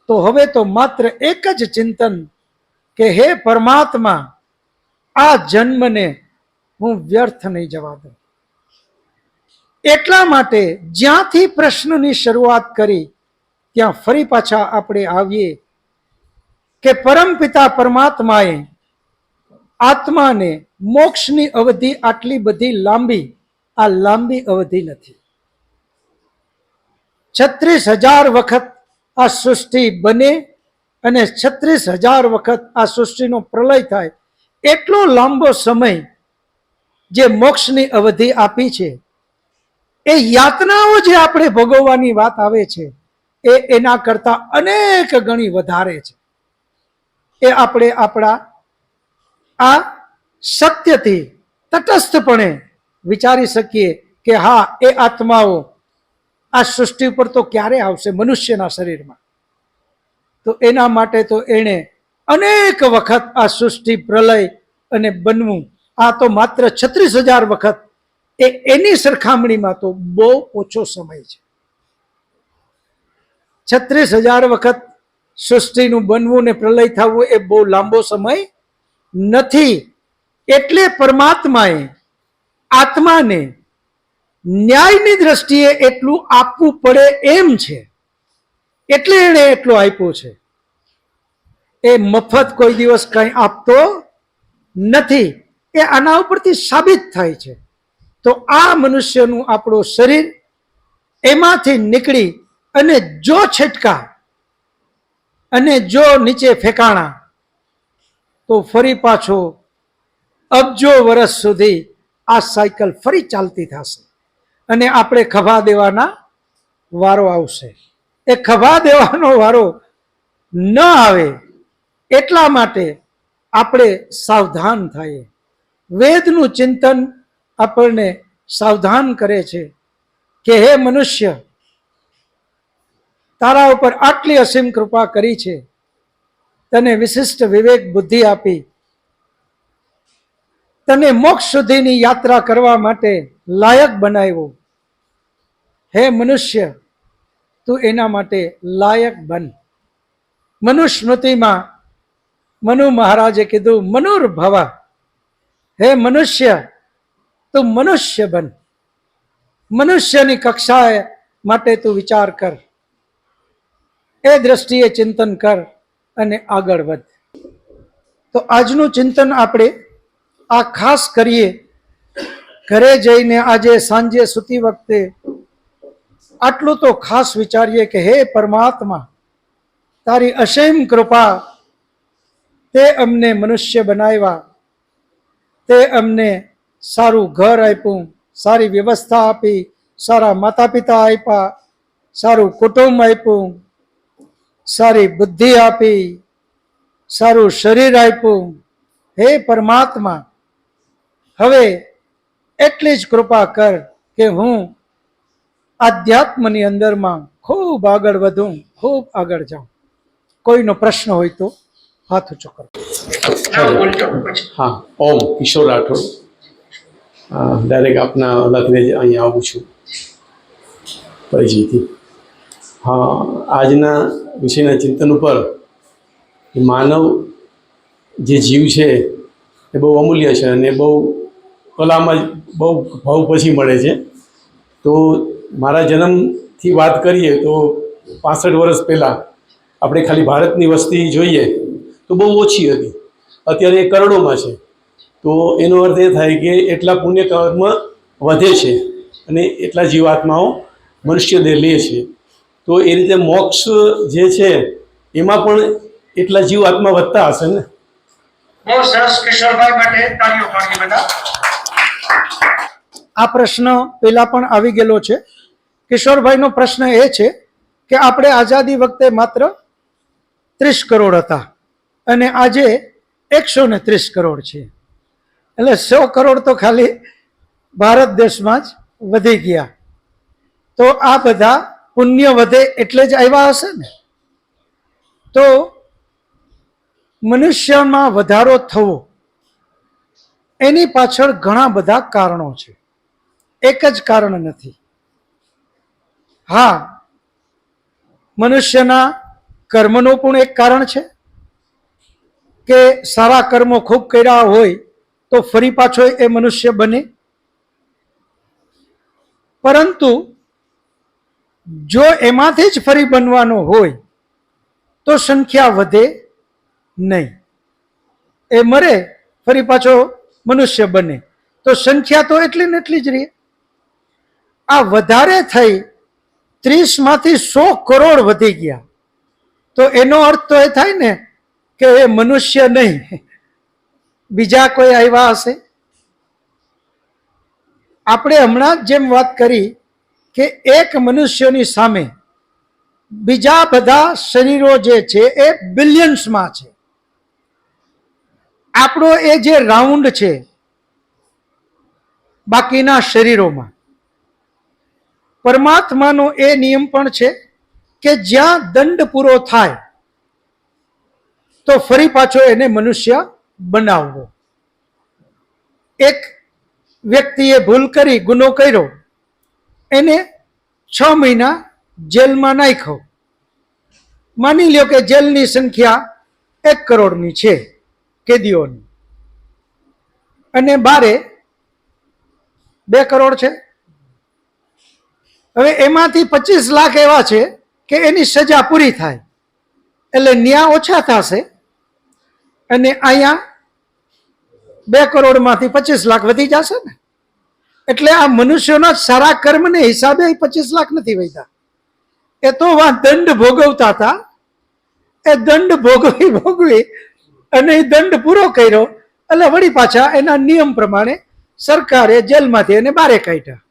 તો હવે તો માત્ર એક જ ચિંતન કે હે પરમાત્મા, આ જન્મને હું વ્યર્થ નહીં જવા દઉં. એટલા માટે જ્યાંથી પ્રશ્નની શરૂઆત કરી ત્યાં ફરી પાછા આપણે આવીએ કે પરમપિતા પરમાત્માએ આત્માને મોક્ષની અવધિ આટલી બધી લાંબી, આ લાંબી અવધિ નથી. 36,000 વખત આ સૃષ્ટિ બને અને 36,000 વખત આ સૃષ્ટિનો પ્રલય થાય, એટલો લાંબો સમય જે મોક્ષની અવધિ આપી છે, એ યાતનાઓ જે આપણે ભોગવવાની વાત આવે છે એ એના કરતા અનેક ગણી વધારે છે. એ આપણે આપણા આ સત્યથી તટસ્થપણે વિચારી શકીએ કે હા, એ આત્માઓ આ સૃષ્ટિ ઉપર તો ક્યારે આવશે મનુષ્યના શરીરમાં? તો એના માટે તો એણે અનેક વખત આ સૃષ્ટિ પ્રલય અને બનવું, આ તો માત્ર 36,000 વખત, એ એની સરખામણીમાં તો બહુ ઓછો સમય છે. 36,000 વખત સૃષ્ટિનું બનવું ને પ્રલય થવું એ બહુ લાંબો સમય નથી. એટલે પરમાત્માએ આત્માને ન્યાયની દ્રષ્ટિએ એટલું આપવું પડે એમ છે, એટલે એણે એટલું આપ્યું છે. એ મફત કોઈ દિવસ કંઈ આપતો નથી. એ આના ઉપરથી સાબિત થાય છે. તો આ મનુષ્યનું આપણું શરીર, એમાંથી નીકળી અને જો છટકા અને જો નીચે ફેંકાણા તો ફરી પાછો અબજો વર્ષ સુધી આ સાયકલ ફરી ચાલતી થશે અને આપણે ખભા દેવાના વારો આવશે. એ ખભા દેવાનો વારો ન આવે એટલા માટે આપણે સાવધાન થઈએ. વેદનું ચિંતન આપણને સાવધાન કરે છે કે હે મનુષ્ય, તારા ઉપર આટલી અસીમ કૃપા કરી છે, તને વિશિષ્ટ વિવેક બુદ્ધિ આપી, તને મોક્ષ સુધીની યાત્રા કરવા માટે લાયક બનાવ્યો. હે મનુષ્ય, તું એના માટે લાયક બન. મનુસ્મૃતિમાં મનુ મહારાજે કીધું, મનુર્ભવ. હે મનુષ્ય, તું મનુષ્ય બન. મનુષ્યની કક્ષાએ માટે તું વિચાર કર, એ દ્રષ્ટિએ ચિંતન કર અને આગળ વધ. તો આજનું ચિંતન આપણે આ ખાસ કરીએ. ઘરે જઈને આજે સાંજે સૂતી વખતે આટલું તો ખાસ વિચારીએ કે હે પરમાત્મા, તારી અસીમ કૃપા, તે અમને મનુષ્ય બનાવ્યા, તે અમને સારું ઘર આપ્યું, સારી વ્યવસ્થા આપી, સારા માતા પિતા આપ્યા, સારું કુટુંબ આપ્યું, સારી બુદ્ધિ આપી, સારું શરીર આપ્યું. હે પરમાત્મા, હવે એટલી જ કૃપા કર કે હું આધ્યાત્મની અંદરમાં ખૂબ આગળ વધું, ખૂબ આગળ જાઉં. કોઈનો પ્રશ્ન હોય તો હાથ ઊંચો કરો. હા, ઓમ કિશોર રાઠોડ. ડાયરેક્ટ આપના લખને જ અહીંયા આવું છું પરિચયથી. હા, આજના વિષયના ચિંતન ઉપર માનવ જે જીવ છે એ બહુ અમૂલ્ય છે અને બહુ કલામાં જ બહુ ભાવ પછી મળે છે. તો મારા જન્મથી વાત કરીએ તો 65 વર્ષ પહેલાં આપણે ખાલી ભારતની વસ્તી જોઈએ તો બહુ ઓછી હતી. અત્યારે એ કરોડોમાં છે. તો એનો અર્થ એ થાય કે એટલા પુણ્ય કર્મ વધે છે અને એટલા જીવાત્માઓ મનુષ્ય દેહ લે છે. તો એ રીતે મોક્ષ જે છે એમાં પણ એટલા જીવાત્મા વધતા હશે ને. બહુ સરસ કિશોરભાઈ, માટે તાળીઓ પાડીએ બધા. આ પ્રશ્ન પહેલા પણ આવી ગયેલો છે. કિશોરભાઈનો પ્રશ્ન એ છે કે આપણે આઝાદી વખતે માત્ર 30 કરોડ હતા અને આજે 130 કરોડ છે. એટલે 100 કરોડ તો ખાલી ભારત દેશમાં જ વધી ગયા. તો આ બધા પુણ્ય વધે એટલે જ આવ્યા હશે ને. તો મનુષ્યમાં વધારો થવો એની પાછળ ઘણા બધા કારણો છે, એક જ કારણ નથી. હા, મનુષ્યના કર્મનું પણ એક કારણ છે કે સારા કર્મો ખૂબ કર્યા હોય તો ફરી પાછો એ મનુષ્ય બને. પરંતુ જો એમાંથી જ ફરી બનવાનો હોય તો સંખ્યા વધે નહીં. એ મરે, ફરી પાછો મનુષ્ય બને, તો સંખ્યા તો એટલી ને એટલી જ રહે. આ વધારે થઈ 30 માંથી 100 કરોડ વધી ગયા, તો એનો અર્થ તો એ થાય ને કે એ મનુષ્ય નહીં, બીજા કોઈ આવ્યા હશે. આપણે હમણાં જ જેમ વાત કરી કે એક મનુષ્યની સામે બીજા બધા શરીરો જે છે એ બિલિયન્સમાં છે. આપણો એ જે રાઉન્ડ છે બાકીના શરીરોમાં, પરમાત્માનો એ નિયમ પણ છે કે જ્યાં દંડ પૂરો થાય તો ફરી પાછો એને મનુષ્ય બનાવવો. એક વ્યક્તિએ ભૂલ કરી, ગુનો કર્યો, એને 6 મહિના જેલમાં નાખ્યો. માની લ્યો કે જેલની સંખ્યા 1 કરોડની છે કેદીઓની, અને બારે 2 કરોડ છે. હવે એમાંથી 25 લાખ એવા છે કે એની સજા પૂરી થાય એટલે ન્યાય ઓછા થશે, અને અહીંયા 2 કરોડમાંથી 25 લાખ વધી જશે ને. એટલે આ મનુષ્યોના સારા કર્મને હિસાબે 25 લાખ નથી વધ્યા. એ તો દંડ ભોગવતા હતા, એ દંડ ભોગવી અને એ દંડ પૂરો કર્યો એટલે વળી પાછા એના નિયમ પ્રમાણે સરકારે જેલમાંથી એને બારે કાઢ્યા.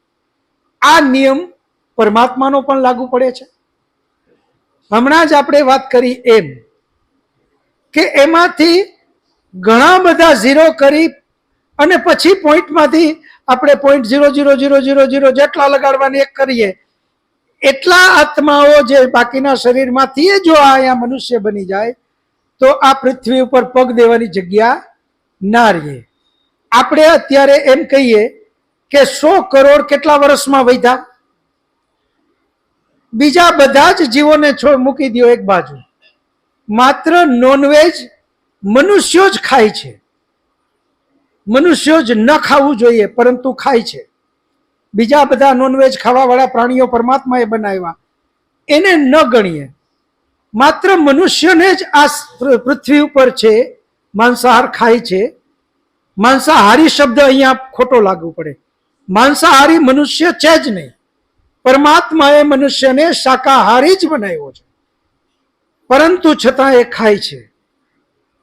આ નિયમ પરમાત્માનો પણ લાગુ પડે છે. હમણાં જ આપણે વાત કરી એમ કે એમાંથી ઘણા બધા ઝીરો કરી અને પછી પોઈન્ટમાંથી આપણે .00000 જેટલા લગાડવાની એક કરીએ, એટલા આત્માઓ જે બાકીના શરીરમાંથી જો અહીંયા મનુષ્ય બની જાય તો આ પૃથ્વી ઉપર પગ દેવાની જગ્યા ના રહે. આપણે અત્યારે એમ કહીએ કે 100 કરોડ કેટલા વર્ષમાં વધ્યા? બીજા બધા જ જીવોને મૂકી દો એક બાજુ, માત્ર નોનવેજ મનુષ્યો જ ખાય છે. મનુષ્યો જ ન ખાવું જોઈએ પરંતુ ખાય છે. બીજા બધા નોનવેજ ખાવાવાળા પ્રાણીઓ પરમાત્માએ બનાવ્યા, એને ન ગણીએ. માત્ર મનુષ્યને જ આ પૃથ્વી ઉપર છે માંસાહાર ખાય છે. માંસાહારી શબ્દ અહીંયા ખોટો લાગુ પડે. માંસાહારી મનુષ્ય છે જ નહીં. પરમાત્માએ મનુષ્યને શાકાહારી જ બનાવ્યો છે, પરંતુ છતાં એ ખાય છે.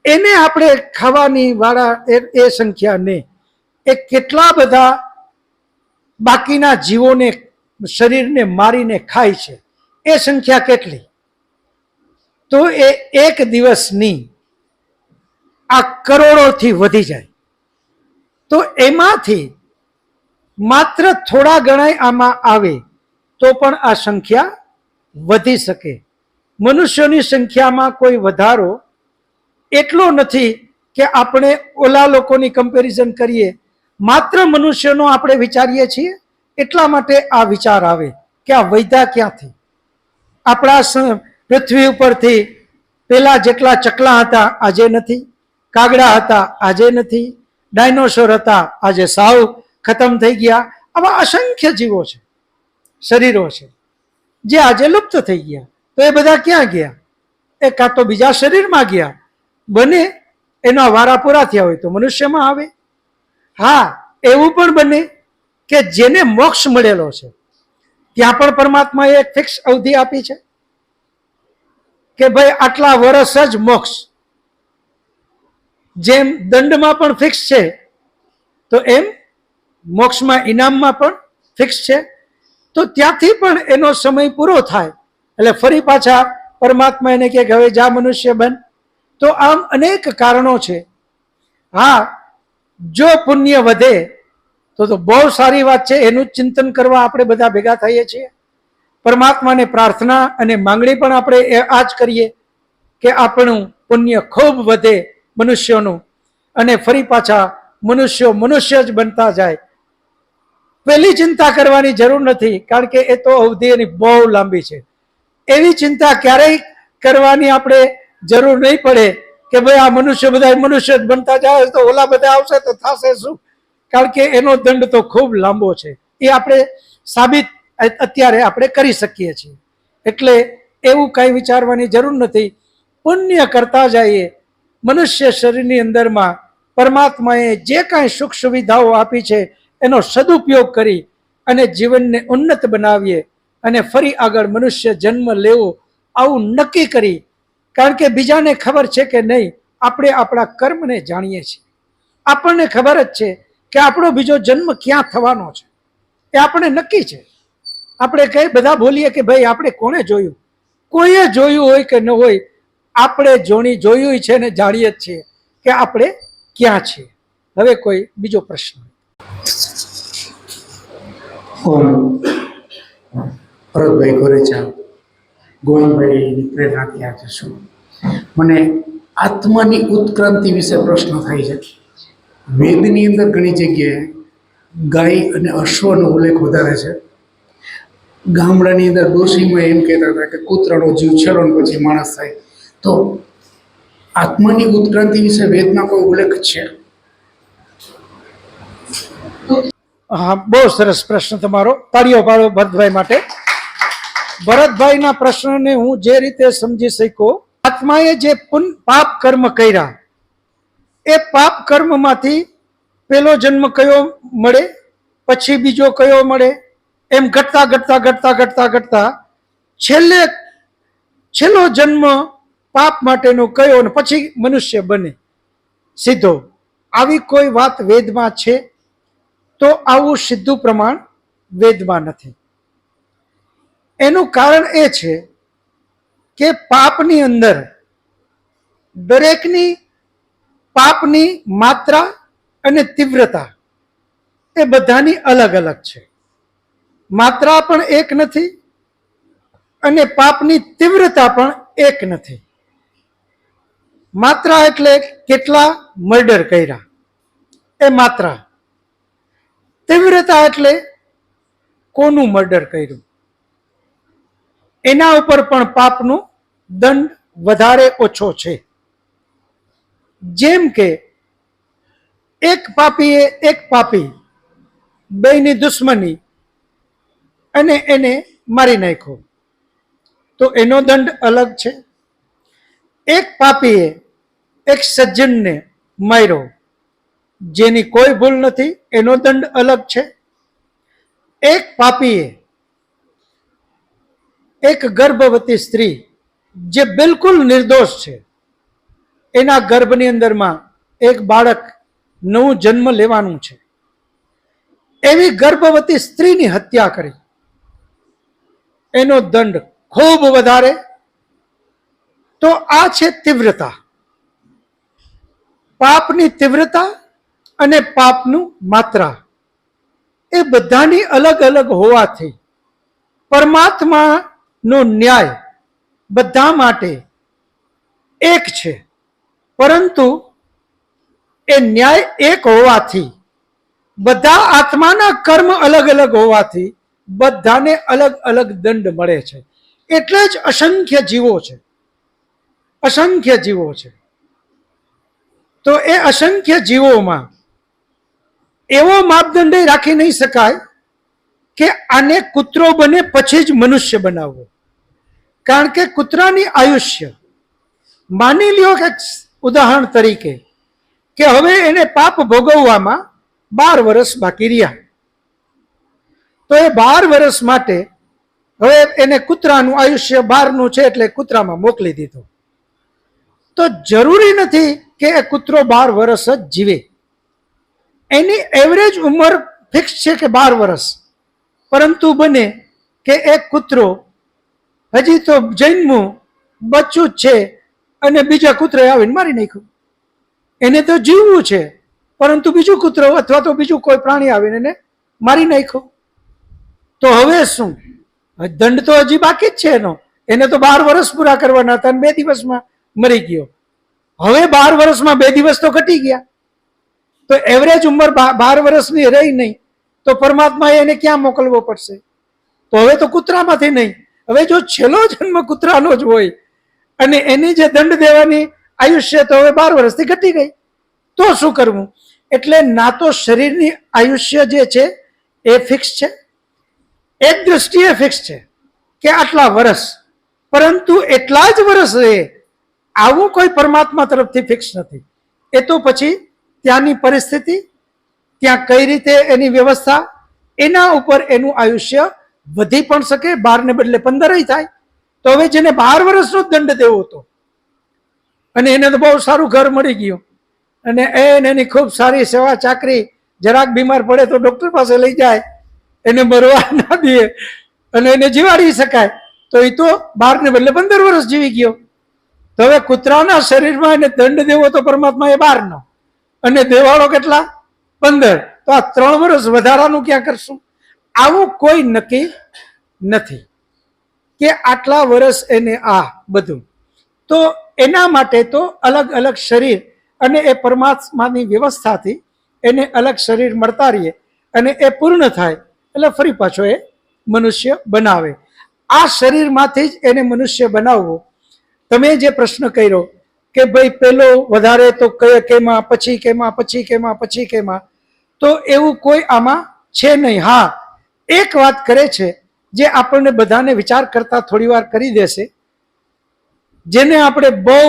એને આપણે ખાવાની વાળા એ સંખ્યા ને એ કેટલા બધા બાકીના જીવોને શરીરને મારીને ખાય છે, એ સંખ્યા કેટલી? તો એ એક દિવસની આ કરોડોથી વધી જાય. તો એમાંથી માત્ર થોડા ગણાય આમાં આવે તો પણ આ સંખ્યા વધી શકે. મનુષ્યોની સંખ્યામાં કોઈ વધારો એટલો નથી કે આપણે ઓલા લોકોની કમ્પેરિઝન કરીએ. માત્ર મનુષ્યનો આપણે વિચારીએ છીએ, એટલા માટે આ વિચાર આવે કે આ વૈધા ક્યાંથી? આપણા પૃથ્વી ઉપરથી પેલા જેટલા ચકલા હતા આજે નથી, કાગડા હતા આજે નથી, ડાયનોસોર હતા આજે સાવ ખતમ થઈ ગયા. આવા અસંખ્ય જીવો છે, શરીરો છે જે આજે લુપ્ત થઈ ગયા. તો એ બધા ક્યાં ગયા? એ કાં તો બીજા શરીરમાં ગયા, બને એના વારા પૂરા થયા હોય તો મનુષ્યમાં આવે. હા, એવું પણ બને કે જેને મોક્ષ મળેલો છે ત્યાં પણ પરમાત્માએ એક ફિક્સ અવધિ આપી છે કે ભાઈ આટલા વર્ષ જ મોક્ષ. જેમ દંડમાં પણ ફિક્સ છે તો એમ મોક્ષમાં ઇનામમાં પણ ફિક્સ છે. તો ત્યાંથી પણ એનો સમય પૂરો થાય એટલે ફરી પાછા પરમાત્મા એને કહે હવે જા મનુષ્ય બન. તો આમ અનેક કારણો છે. હા, જો પુણ્ય વધે તો બહુ સારી વાત છે, એનું ચિંતન કરવા આપણે બધા ભેગા થઈએ છીએ. પરમાત્માને પ્રાર્થના અને માંગણી પણ આપણે આ જ કરીએ કે આપણું પુણ્ય ખૂબ વધે મનુષ્યોનું, અને ફરી પાછા મનુષ્યો મનુષ્ય જ બનતા જાય. પેલી ચિંતા કરવાની જરૂર નથી, કારણ કે એ તો અવધિ એની બહુ લાંબી છે. એવી ચિંતા ક્યારેય કરવાની આપણે જરૂર નહીં પડે કે ભાઈ આ મનુષ્ય બધા મનુષ્ય જ બનતા જાય તો ઓલા બધા આવશે તો થશે શું? કારણ કે એનો દંડ તો ખૂબ લાંબો છે. એ આપણે સાબિત અત્યારે આપણે કરી શકીએ છીએ. એટલે એવું કંઈ વિચારવાની જરૂર નથી. પુણ્ય કરતા જઈએ, મનુષ્ય શરીરની અંદરમાં પરમાત્માએ જે કાંઈ સુખ સુવિધાઓ આપી છે એનો સદુપયોગ કરી અને જીવનને ઉન્નત બનાવીએ અને ફરી આગળ મનુષ્ય જન્મ લેવો આવું નક્કી કરી. કારણ કે બીજાને ખબર છે કે નહીં, આપણે આપણા કર્મને જાણીએ છીએ. આપણને ખબર જ છે કે આપણો બીજો જન્મ ક્યાં થવાનો છે, એ આપણે નક્કી છે. આપણે કઈ બધા બોલીએ કે ભાઈ આપણે કોણે જોયું, કોઈએ જોયું હોય કે ન હોય, આપણે જોયું છે ને જાણીએ જ છીએ કે આપણે ક્યાં છીએ. હવે કોઈ બીજો પ્રશ્ન? ભરતભાઈ ગોરેચા, ગોવિંદભાઈની પ્રેરણાથી આજે છું. મને આત્માની ઉત્ક્રાંતિ વિશે પ્રશ્ન થાય છે. વેદની અંદર ઘણી જગ્યાએ ગાય અને અશ્વનો ઉલ્લેખ વધારે છે. ગામડાની અંદર ડોશીમાં એમ કહેતા હતા કે કૂતરાનો જીવ છેડો ને પછી માણસ થાય. તો આત્માની ઉત્ક્રાંતિ વિશે વેદમાં કોઈ ઉલ્લેખ છે? હા, બહુ સરસ પ્રશ્ન તમારો. તાળીઓ પાડો ભરતભાઈ માટે. ભરતભાઈના પ્રશ્નને હું જે રીતે સમજી શક્યો, આત્માએ જે પાપ કર્મ કર્યા, એ પાપ કર્મમાંથી પેલો જન્મ કયો મળે, પછી બીજો કયો મળે, એમ ઘટતા ઘટતા ઘટતા ઘટતા ઘટતા છેલ્લો જન્મ પાપ માટેનો કયો અને પછી મનુષ્ય બને સીધો. આવી કોઈ વાત વેદમાં છે? તો આવું સીધું પ્રમાણ વેદમાં નથી. એનું કારણ એ છે કે પાપની અંદર દરેકની પાપની માત્રા અને તીવ્રતા એ બધાની અલગ અલગ છે. માત્રા પણ એક નથી અને પાપની તીવ્રતા પણ એક નથી. માત્રા એટલે કેટલા મર્ડર કર્યા, એ માત્રા. તીવ્રતા એટલે કોનું મર્ડર કર્યું, એના ઉપર પણ પાપનો દંડ વધારે ઓછો છે. જેમ કે એક પાપીએ એક પાપી બેયની દુશ્મની અને એને મારી નાખ્યો, તો એનો દંડ અલગ છે. એક પાપીએ એક સજ્જનને માર્યો જેની કોઈ ભૂલ નથી, એનો દંડ અલગ છે. એક પાપીએ એક ગર્ભવતી સ્ત્રી જે બિલકુલ નિર્દોષ છે, એના ગર્ભની અંદરમાં એક બાળક નવું જન્મ લેવાનું છે, એવી ગર્ભવતી સ્ત્રીની હત્યા કરી, એનો દંડ ખૂબ વધારે. તો આ છે તીવ્રતા. પાપની તીવ્રતા અને પાપનું માત્રા એ બધાની અલગ અલગ હોવાથી પરમાત્માનો ન્યાય બધા માટે એક છે. પરંતુ એ ન્યાય એક હોવાથી, બધા આત્માના કર્મ અલગ અલગ હોવાથી બધાને અલગ અલગ દંડ મળે છે. એટલે જ અસંખ્ય જીવો છે, અસંખ્ય જીવો છે. તો એ અસંખ્ય જીવોમાં એવો માપદંડ રાખી નહીં શકાય કે આને કૂતરો બને પછી જ મનુષ્ય બનાવવો. કારણ કે કૂતરાની આયુષ્ય, માની લ્યો કે ઉદાહરણ તરીકે કે હવે એને પાપ ભોગવવામાં 12 વર્ષ બાકી રહ્યા, તો એ 12 વર્ષ માટે હવે એને કૂતરાનું આયુષ્ય 12નું છે એટલે કૂતરામાં મોકલી દીધો. તો જરૂરી નથી કે એ કૂતરો 12 વર્ષ જ જીવે. એની એવરેજ ઉંમર ફિક્સ છે કે 12 વર્ષ. પરંતુ બને કે એક કૂતરો હજી તો જન્મ્યું બચ્ચું જ છે અને બીજા કૂતરાએ આવીને મારી નાખ્યું. એને તો જીવવું છે, પરંતુ બીજું કૂતરો અથવા તો બીજું કોઈ પ્રાણી આવીને એને મારી નાખ્યું. તો હવે શું? દંડ તો હજી બાકી જ છે એનો. એને તો 12 વર્ષ પૂરા કરવાના હતા અને 2 દિવસમાં મરી ગયો. હવે 12 વર્ષમાં 2 દિવસ તો ઘટી ગયા. તો એવરેજ ઉંમર 12 વર્ષની રહી નહીં, તો પરમાત્માએ એને ક્યાં મોકલવો પડશે? તો હવે તો કૂતરામાંથી નહીં. હવે જો છેલ્લો જન્મ કૂતરાનો જ હોય અને એની જે દંડ દેવાની આયુષ્ય તો હવે 12 વર્ષથી ઘટી ગઈ, તો શું કરવું? એટલે ના તો શરીરની આયુષ્ય જે છે એ ફિક્સ છે, એક દ્રષ્ટિએ ફિક્સ છે કે આટલા વર્ષ, પરંતુ એટલા જ વર્ષ રહે આવું કોઈ પરમાત્મા તરફથી ફિક્સ નથી. એ તો પછી ત્યાંની પરિસ્થિતિ, ત્યાં કઈ રીતે એની વ્યવસ્થા, એના ઉપર એનું આયુષ્ય વધી પણ શકે, 12 ને બદલે 15 થાય. તો હવે જેને 12 વર્ષનો જ દંડ દેવો હતો અને એને તો બહુ સારું ઘર મળી ગયું અને એની ખૂબ સારી સેવા ચાકરી, જરાક બીમાર પડે તો ડોક્ટર પાસે લઈ જાય, એને મરવા ના દે અને એને જીવાડી શકાય, તો એ તો 12 ને બદલે 15 વર્ષ જીવી ગયો. તો હવે કૂતરાના શરીરમાં એને દંડ દેવો તો પરમાત્મા એ 12 નો અને દેવાળો કેટલા 15, તો આ 3 વર્ષ વધારાનું ક્યાં કરશું? આવું કોઈ નક્કી નથી કે આટલા વર્ષ એને આ બધું. તો એના માટે તો અલગ અલગ શરીર અને એ પરમાત્માની વ્યવસ્થાથી એને અલગ શરીર મળતા રહીએ અને એ પૂર્ણ થાય એટલે ફરી પાછો એ મનુષ્ય બનાવે. આ શરીરમાંથી જ એને મનુષ્ય બનાવવો. તમે જે પ્રશ્ન કર્યો કે ભાઈ પેલો વધારે તો કેમાં, પછી કેમાં, પછી કેમાં, પછી કેમાં, તો એવું કોઈ આમાં છે નહીં. હા, એક વાત કરે છે જે આપણને બધાને વિચાર કરતા થોડી વાર કરી દેશે, જેને આપણે બહુ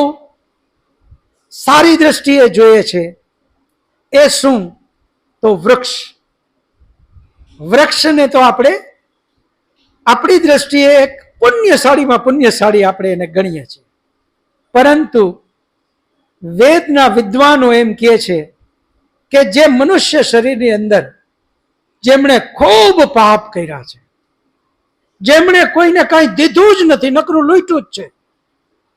સારી દ્રષ્ટિએ જોઈએ છે. એ શું? તો વૃક્ષ. વૃક્ષને તો આપણે આપણી દ્રષ્ટિએ એક પુણ્યશાળીમાં પુણ્યશાળી આપણે એને ગણીએ છીએ, પરંતુ વેદના વિદ્વાનો એમ કહે છે કે જે મનુષ્ય શરીરની અંદર જેમણે ખૂબ પાપ કર્યા છે, જેમણે કોઈને કાંઈ દીધું જ નથી, નકરું લૂંટ્યું જ છે,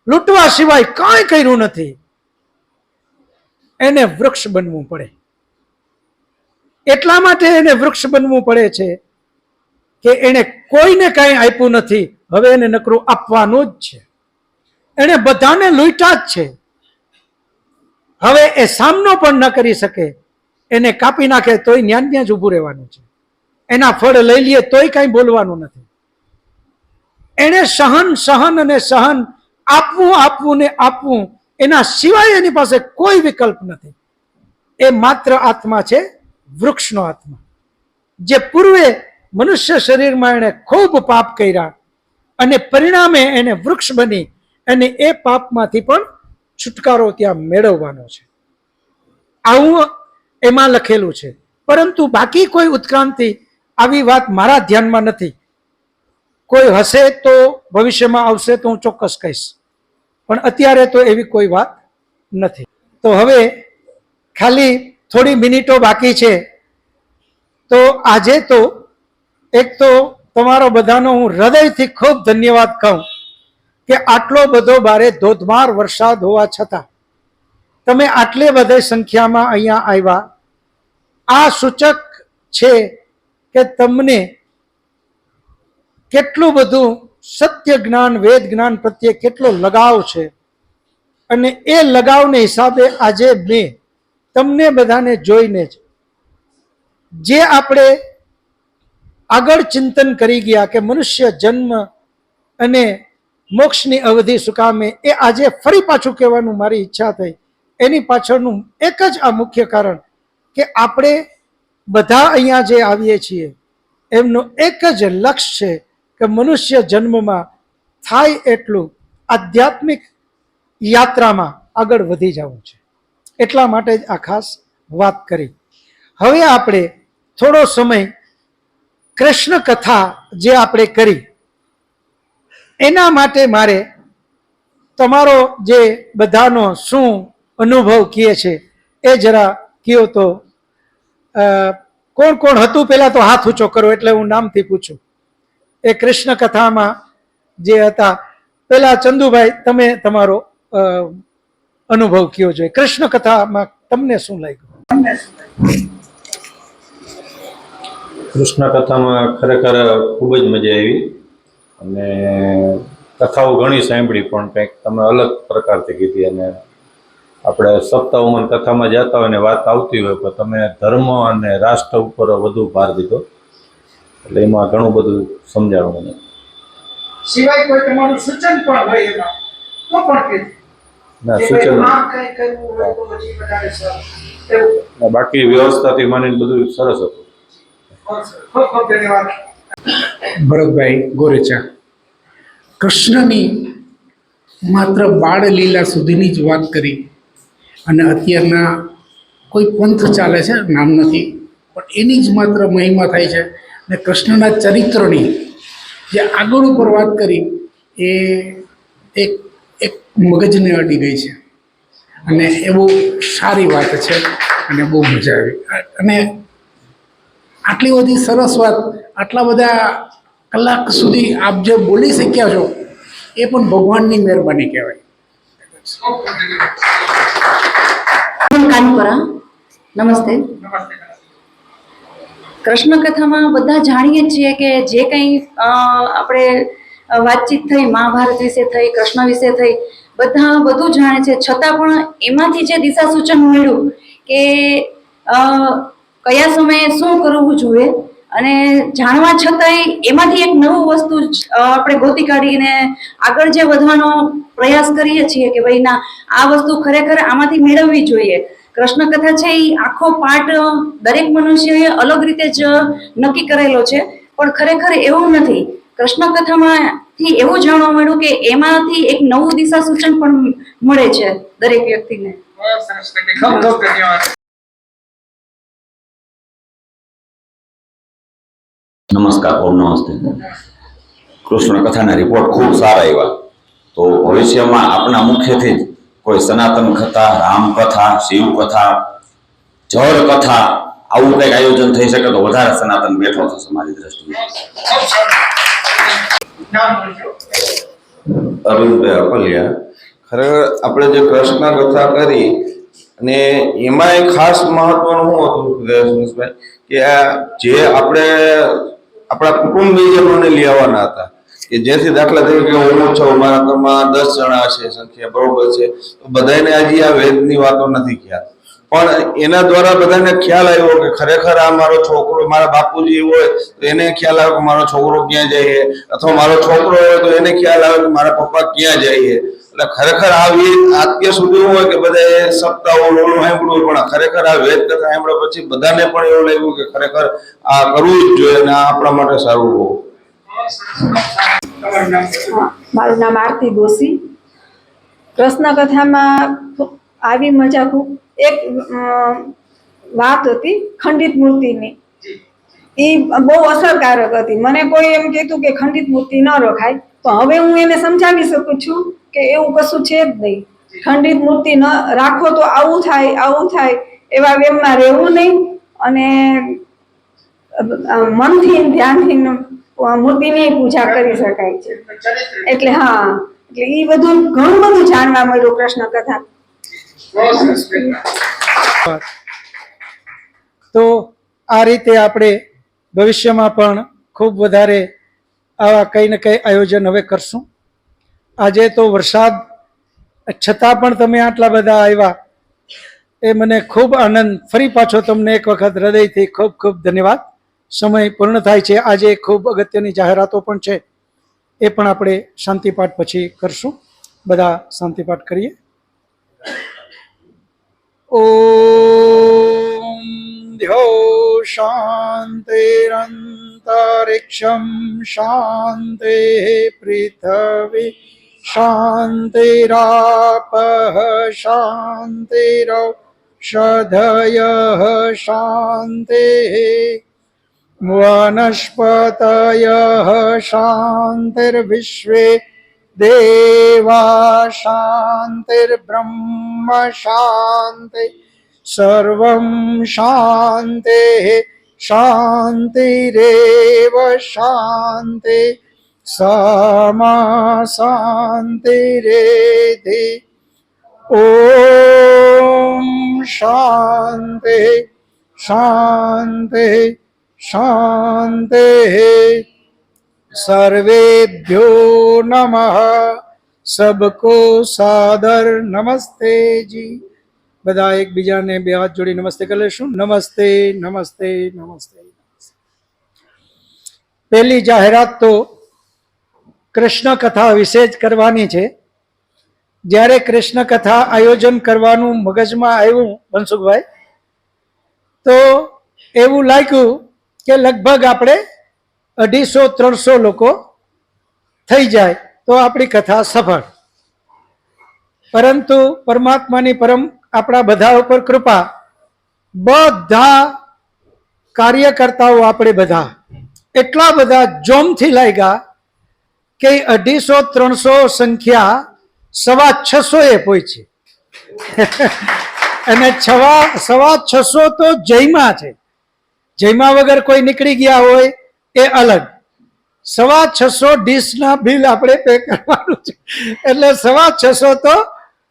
લૂંટવા સિવાય કાંઈ કર્યું નથી, એને વૃક્ષ બનવું પડે. એટલા માટે એને વૃક્ષ બનવું પડે છે કે એને કોઈને કાંઈ આપ્યું નથી, હવે એને નકરું આપવાનું જ છે. એને બધાને લૂંટ્યા જ છે, હવે એ સામનો પણ ન કરી શકે, એને કાપી નાખે તોય ન્યા જ ઊભું રહેવાનું છે, એના ફળ લઈ લઈએ તોય કાંઈ બોલવાનું નથી. એને સહન સહન અને સહન, આપવું આપવું ને આપવું, એના સિવાય એની પાસે કોઈ વિકલ્પ નથી. એ માત્ર આત્મા છે, વૃક્ષનો આત્મા, જે પૂર્વે મનુષ્ય શરીરમાં એણે ખૂબ પાપ કર્યા અને પરિણામે એને વૃક્ષ બની અને એ પાપમાંથી પણ છુટકારો ત્યાં મેળવવાનો છે. આવું એમાં લખેલું છે. પરંતુ બાકી કોઈ ઉત્ક્રાંતિ આવી વાત મારા ધ્યાનમાં નથી. કોઈ હશે તો ભવિષ્યમાં આવશે તો હું ચોક્કસ કહીશ, પણ અત્યારે તો એવી કોઈ વાત નથી. તો હવે ખાલી થોડી મિનિટો બાકી છે. તો આજે તો એક તો તમારો બધાનો હું હૃદયથી ખૂબ ધન્યવાદ કહું કે આટલો બધો ભારે ધોધમાર વરસાદ હોવા છતાં તમે આટલી બધી સંખ્યામાં અહીંયા આવ્યા. આ સૂચક છે કે તમને કેટલું બધું સત્ય જ્ઞાન, વેદ જ્ઞાન પ્રત્યે કેટલો લગાવ છે અને એ લગાવને હિસાબે આજે મેં તમને બધાને જોઈને જ જે આપણે આગળ ચિંતન કરી ગયા કે મનુષ્ય જન્મ અને મોક્ષની અવધિ શું કામે, એ આજે ફરી પાછું કહેવાનું મારી ઈચ્છા થઈ. એની પાછળનું એક જ આ મુખ્ય કારણ કે આપણે બધા અહીંયા જે આવીએ છીએ એમનું એક જ લક્ષ્ય છે કે મનુષ્ય જન્મમાં થાય એટલું આધ્યાત્મિક યાત્રામાં આગળ વધી જવું છે. એટલા માટે જ આ ખાસ વાત કરી. હવે આપણે થોડો સમય કૃષ્ણ કથા જે આપણે કરી એના માટે મારે તમારો જે બધાનો શું અનુભવ કહે છે એ જરા કહો. તો કોણ કોણ હતું? પહેલા તો હાથ ઊંચો કરો એટલે હું નામથી પૂછું. એ કૃષ્ણ કથામાં જે હતા, પેલા ચંદુભાઈ તમે તમારો અનુભવ કયો જોઈએ. કૃષ્ણ કથામાં તમને શું લાગ્યું? કૃષ્ણ કથામાં ખરેખર ખૂબ જ મજા આવી અને કથાઓ ઘણી સાંભળી, પણ કંઈક તમે અલગ પ્રકારથી કીધી. અને આપણે સપ્તાહમાં કથામાં જતા હોય ને વાત આવતી હોય, પણ તમે ધર્મ અને રાષ્ટ્ર ઉપર વધુ ભાર દીધો, એટલે એમાં ઘણું બધું સમજાણું મને. સિવાય કોઈ તમારું સૂચન પણ હોય એમાં તો પણ કહેજો. ના સૂચન બાકી વ્યવસ્થાથી માનીને બધું સરસ હતું. ખૂબ ખૂબ ધન્યવાદ. ભરતભાઈ ગોરેચા, કૃષ્ણની માત્ર બાળ લીલા સુધીની જ વાત કરી અને અત્યારના કોઈ પંથ ચાલે છે, નામ નથી, પણ એની જ માત્ર મહિમા થાય છે. અને કૃષ્ણના ચરિત્રની જે આગળ ઉપર વાત કરી એ એક એક મગજને અડી ગઈ છે, અને એ બહુ સારી વાત છે, અને બહુ મજા આવી. અને આટલી બધી સરસ વાત, આટલા બધા કલાક સુધી આપ જે બોલી શક્યા છો એ પણ ભગવાનની મહેરબાની કહેવાય. કાનપરા, નમસ્તે. કૃષ્ણ કથામાં બધા જાણીએ છીએ કે જે કંઈ આપણે વાતચીત થઈ, મહાભારત વિશે થઈ, કૃષ્ણ વિશે થઈ, બધા બધું જાણે છે, છતાં પણ એમાંથી જે દિશા સૂચન મળ્યું કે કયા સમયે શું કરવું જોઈએ, અને જાણવા છતાંય એમાંથી એક નવું વસ્તુ આપણે ગોતી કાઢીને આગળ જે વધવાનો પ્રયાસ કરીએ છીએ કે ભાઈ ના, આ વસ્તુ ખરેખર આમાંથી મેળવવી જોઈએ. કૃષ્ણ કથા છે એ આખો પાઠ દરેક મનુષ્યએ અલગ રીતે જ નક્કી કરેલો છે, પણ ખરેખર એવું નથી. કૃષ્ણ કથામાંથી એવું જાણવા મળ્યું કે એમાંથી એક નવું દિશા સૂચન પણ મળે છે દરેક વ્યક્તિને. નમસ્કાર, ઓમ નમસ્તે. કૃષ્ણ કથાના રિપોર્ટ ખૂબ સારા આવ્યા. તો ભવિષ્યમાં આપણા મુખ્યથી જ કોઈ સનાતન કથા, રામકથા, શિવકથા, જળ કથા આવું કંઈક આયોજન થઈ શકે તો વધારે સનાતન બેઠો થશે મારી દ્રષ્ટિએ. અરવિંદભાઈ અપલિયા. ખરેખર આપણે જે કૃષ્ણ કથા કરી અને એમાં એક ખાસ મહત્વનું શું હતું સુરેશભાઈ, કે આ જે આપણે આપણા કુટુંબીજનોને લઈ આવવાના હતા, કે જેથી દાખલા તરીકે હું છું, મારા ઘરમાં 10 જણા છે સંખ્યા, બરોબર છે, તો બધાને હજી આ વેદની વાતો નથી ખ્યાલ, પણ એના દ્વારા બધાને ખ્યાલ આવ્યો કે ખરેખર આ મારો છોકરો, મારા બાપુજી હોય તો એને ખ્યાલ આવે કે મારો છોકરો ક્યાં જાય, અથવા મારો છોકરો હોય તો એને ખ્યાલ આવે કે મારા પપ્પા ક્યાં જાય. એટલે ખરેખર આ અત્યાર સુધી એવું હોય કે બધા સપ્તાહ ઓલું સાંભળ્યું, પણ ખરેખર આ વેદ કથા સાંભળ્યા પછી બધાને પણ એવું લાગ્યું કે ખરેખર આ કરવું જ જોઈએ અને આ આપણા માટે સારું હોવું. મારું નામ આરતી દોશી. કૃષ્ણ કથામાં આવી મજા ખૂબ. એક વાત હતી ખંડિત મૂર્તિની, એ બહુ અસરકારક હતી. મને કોઈ એમ કહેતું કે ખંડિત મૂર્તિ ન રખાય, તો હવે હું એને સમજાવી શકું છું કે એવું કશું છે જ નહીં. ખંડિત મૂર્તિ ન રાખો તો આવું થાય, આવું થાય, એવા વેમમાં રહેવું નહીં, અને મનથી ધ્યાનથી મૂર્તિની પૂજા કરી શકાય છે. એટલે હા, એટલે એ બધું ઘણું બધું જાણવા મળ્યું કૃષ્ણ કથા. તો આ રીતે આપણે ભવિષ્યમાં પણ ખૂબ વધારે આવા કંઈ ને કંઈ આયોજન હવે કરશું. આજે તો વરસાદ છતાં પણ તમે આટલા બધા આવ્યા, એ મને ખૂબ આનંદ. ફરી પાછો તમને એક વખત હૃદયથી ખૂબ ખૂબ ધન્યવાદ. સમય પૂર્ણ થાય છે. આજે ખૂબ અગત્યની જાહેરાતો પણ છે, એ પણ આપણે શાંતિપાઠ પછી કરશું. બધા શાંતિપાઠ કરીએ. ઓમ દ્યો શાંતિરંતરિક્ષમ શાંતિ પૃથ્વી શાંતિરાપઃ શાંતિરૌષધયઃ શાંતિ વનસ્પતયઃ શાંતિર્વિશ્વે દેવા શાંતિર્બ્રહ્મ શાંતિ સર્વં શાંતિ શાંતિરેવ શાંતિ સમા શાંતિરેધિ. ઓમ શાંતિ શાંતિ શાંતિ. सर्वेभ्यो नमः. सबको सादर नमस्ते जी. બધા એકબીજાને બે હાથ જોડી નમસ્તે કરી લેશું. નમસ્તે નમસ્તે નમસ્તે. પહેલી જાહેરાત તો કૃષ્ણ કથા વિશે જ કરવાની છે. જ્યારે કૃષ્ણ કથા આયોજન કરવાનું મગજમાં આવ્યું મનસુખભાઈ, તો એવું લાગ્યું કે લગભગ આપણે 250-300 લોકો થઈ જાય તો આપણી કથા સફળ. પરંતુ પરમાત્માની પરમ આપણા બધા ઉપર કૃપા બધા કાર્યકર્તાઓ આપણે બધા એટલા બધા જોમથી લાગ્યા કે 250-300 સંખ્યા 625 પહોંચી. અને 625 તો જયમાં છે. જયમાં વગર કોઈ નીકળી ગયા હોય એ અલગ. 625 ડીશના બિલ આપણે પે કરવાનું છે. એટલે 625 તો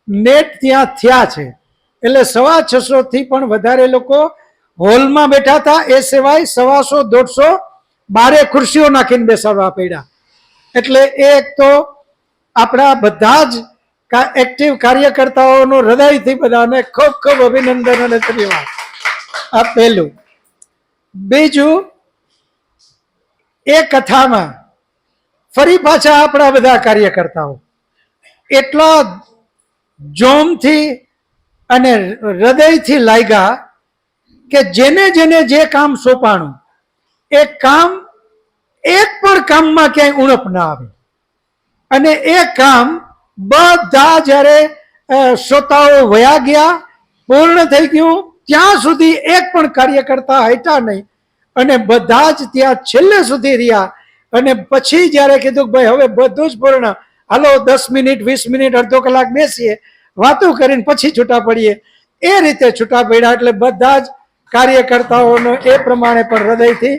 નેટ ત્યાં થયા છે. એટલે 625 થી પણ વધારે લોકો હોલમાં બેઠા હતા. એ સિવાય 150-150 બારે ખુરશીઓ નાખીને બેસાડવા પડ્યા. એટલે એક તો આપણા બધા જ એક્ટિવ કાર્યકર્તાઓનો હૃદયથી બધાને ખૂબ ખૂબ અભિનંદન અને ધન્યવાદ. આ પહેલું. બીજું, એ કથામાં ફરી પાછા આપણા બધા કાર્યકર્તાઓ એટલા જોમથી અને હૃદયથી લાગ્યા કે જેને જેને જે કામ સોંપાણું એ કામ એક પણ કામમાં ક્યાંય ઉણપ ના આવે. અને એ કામ બધા જ્યારે શ્રોતાઓ વયા ગયા, પૂર્ણ થઈ ગયું, ત્યાં સુધી એક પણ કાર્યકર્તા હટ્યા નહીં. અને બધા જ ત્યાં છેલ્લે સુધી રહ્યા. અને પછી જ્યારે કીધું કે ભાઈ હવે બધું જ પૂર્ણ, હાલો 10 મિનિટ 20 મિનિટ અડધો કલાક બેસીએ, વાતો કરીને પછી છૂટા પડીએ, એ રીતે છૂટા પડ્યા. એટલે બધા જ કાર્યકર્તાઓનો એ પ્રમાણે પણ હૃદયથી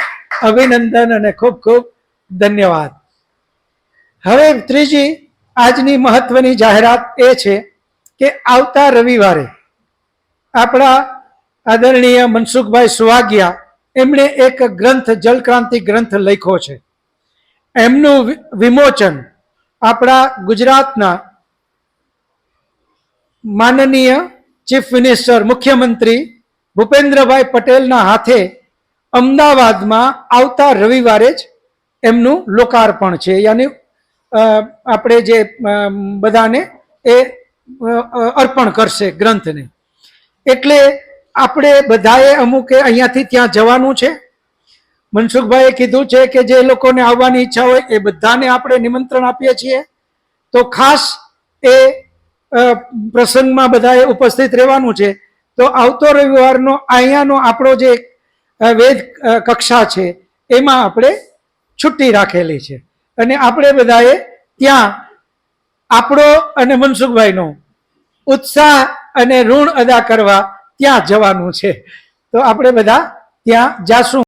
અભિનંદન અને ખૂબ ખૂબ ધન્યવાદ. હવે ત્રીજી આજની મહત્વની જાહેરાત એ છે કે આવતા રવિવારે આપણા આદરણીય મનસુખભાઈ સુવાગિયા એમણે એક ગ્રંથ જલક્રાંતિ ગ્રંથ લખ્યો છે. એમનું વિમોચન આપણા ગુજરાતના માનનીય ચીફ મિનિસ્ટર મુખ્યમંત્રી ભૂપેન્દ્રભાઈ પટેલના હાથે અમદાવાદમાં આવતા રવિવારે જ એમનું લોકાર્પણ છે. યાની આપણે જે બધાને એ અર્પણ કરશે ગ્રંથને. એટલે આપણે બધાએ અમુકે અહીંયાથી ત્યાં જવાનું છે. મનસુખભાઈએ કીધું છે કે જે લોકોને આવવાની ઈચ્છા હોય એ બધાને આપણે નિમંત્રણ આપીએ છીએ. તો ખાસ એ પ્રસંગમાં બધાએ ઉપસ્થિત રહેવાનું છે. તો આવતો રવિવારનો અહીંયાનો આપણો જે વેદ કક્ષા છે એમાં આપણે છુટ્ટી રાખેલી છે. અને આપણે બધાએ ત્યાં આપણો અને મનસુખભાઈનો ઉત્સાહ અને ઋણ અદા કરવા ત્યાં જવાનું છે. તો આપણે બધા ત્યાં જાશું.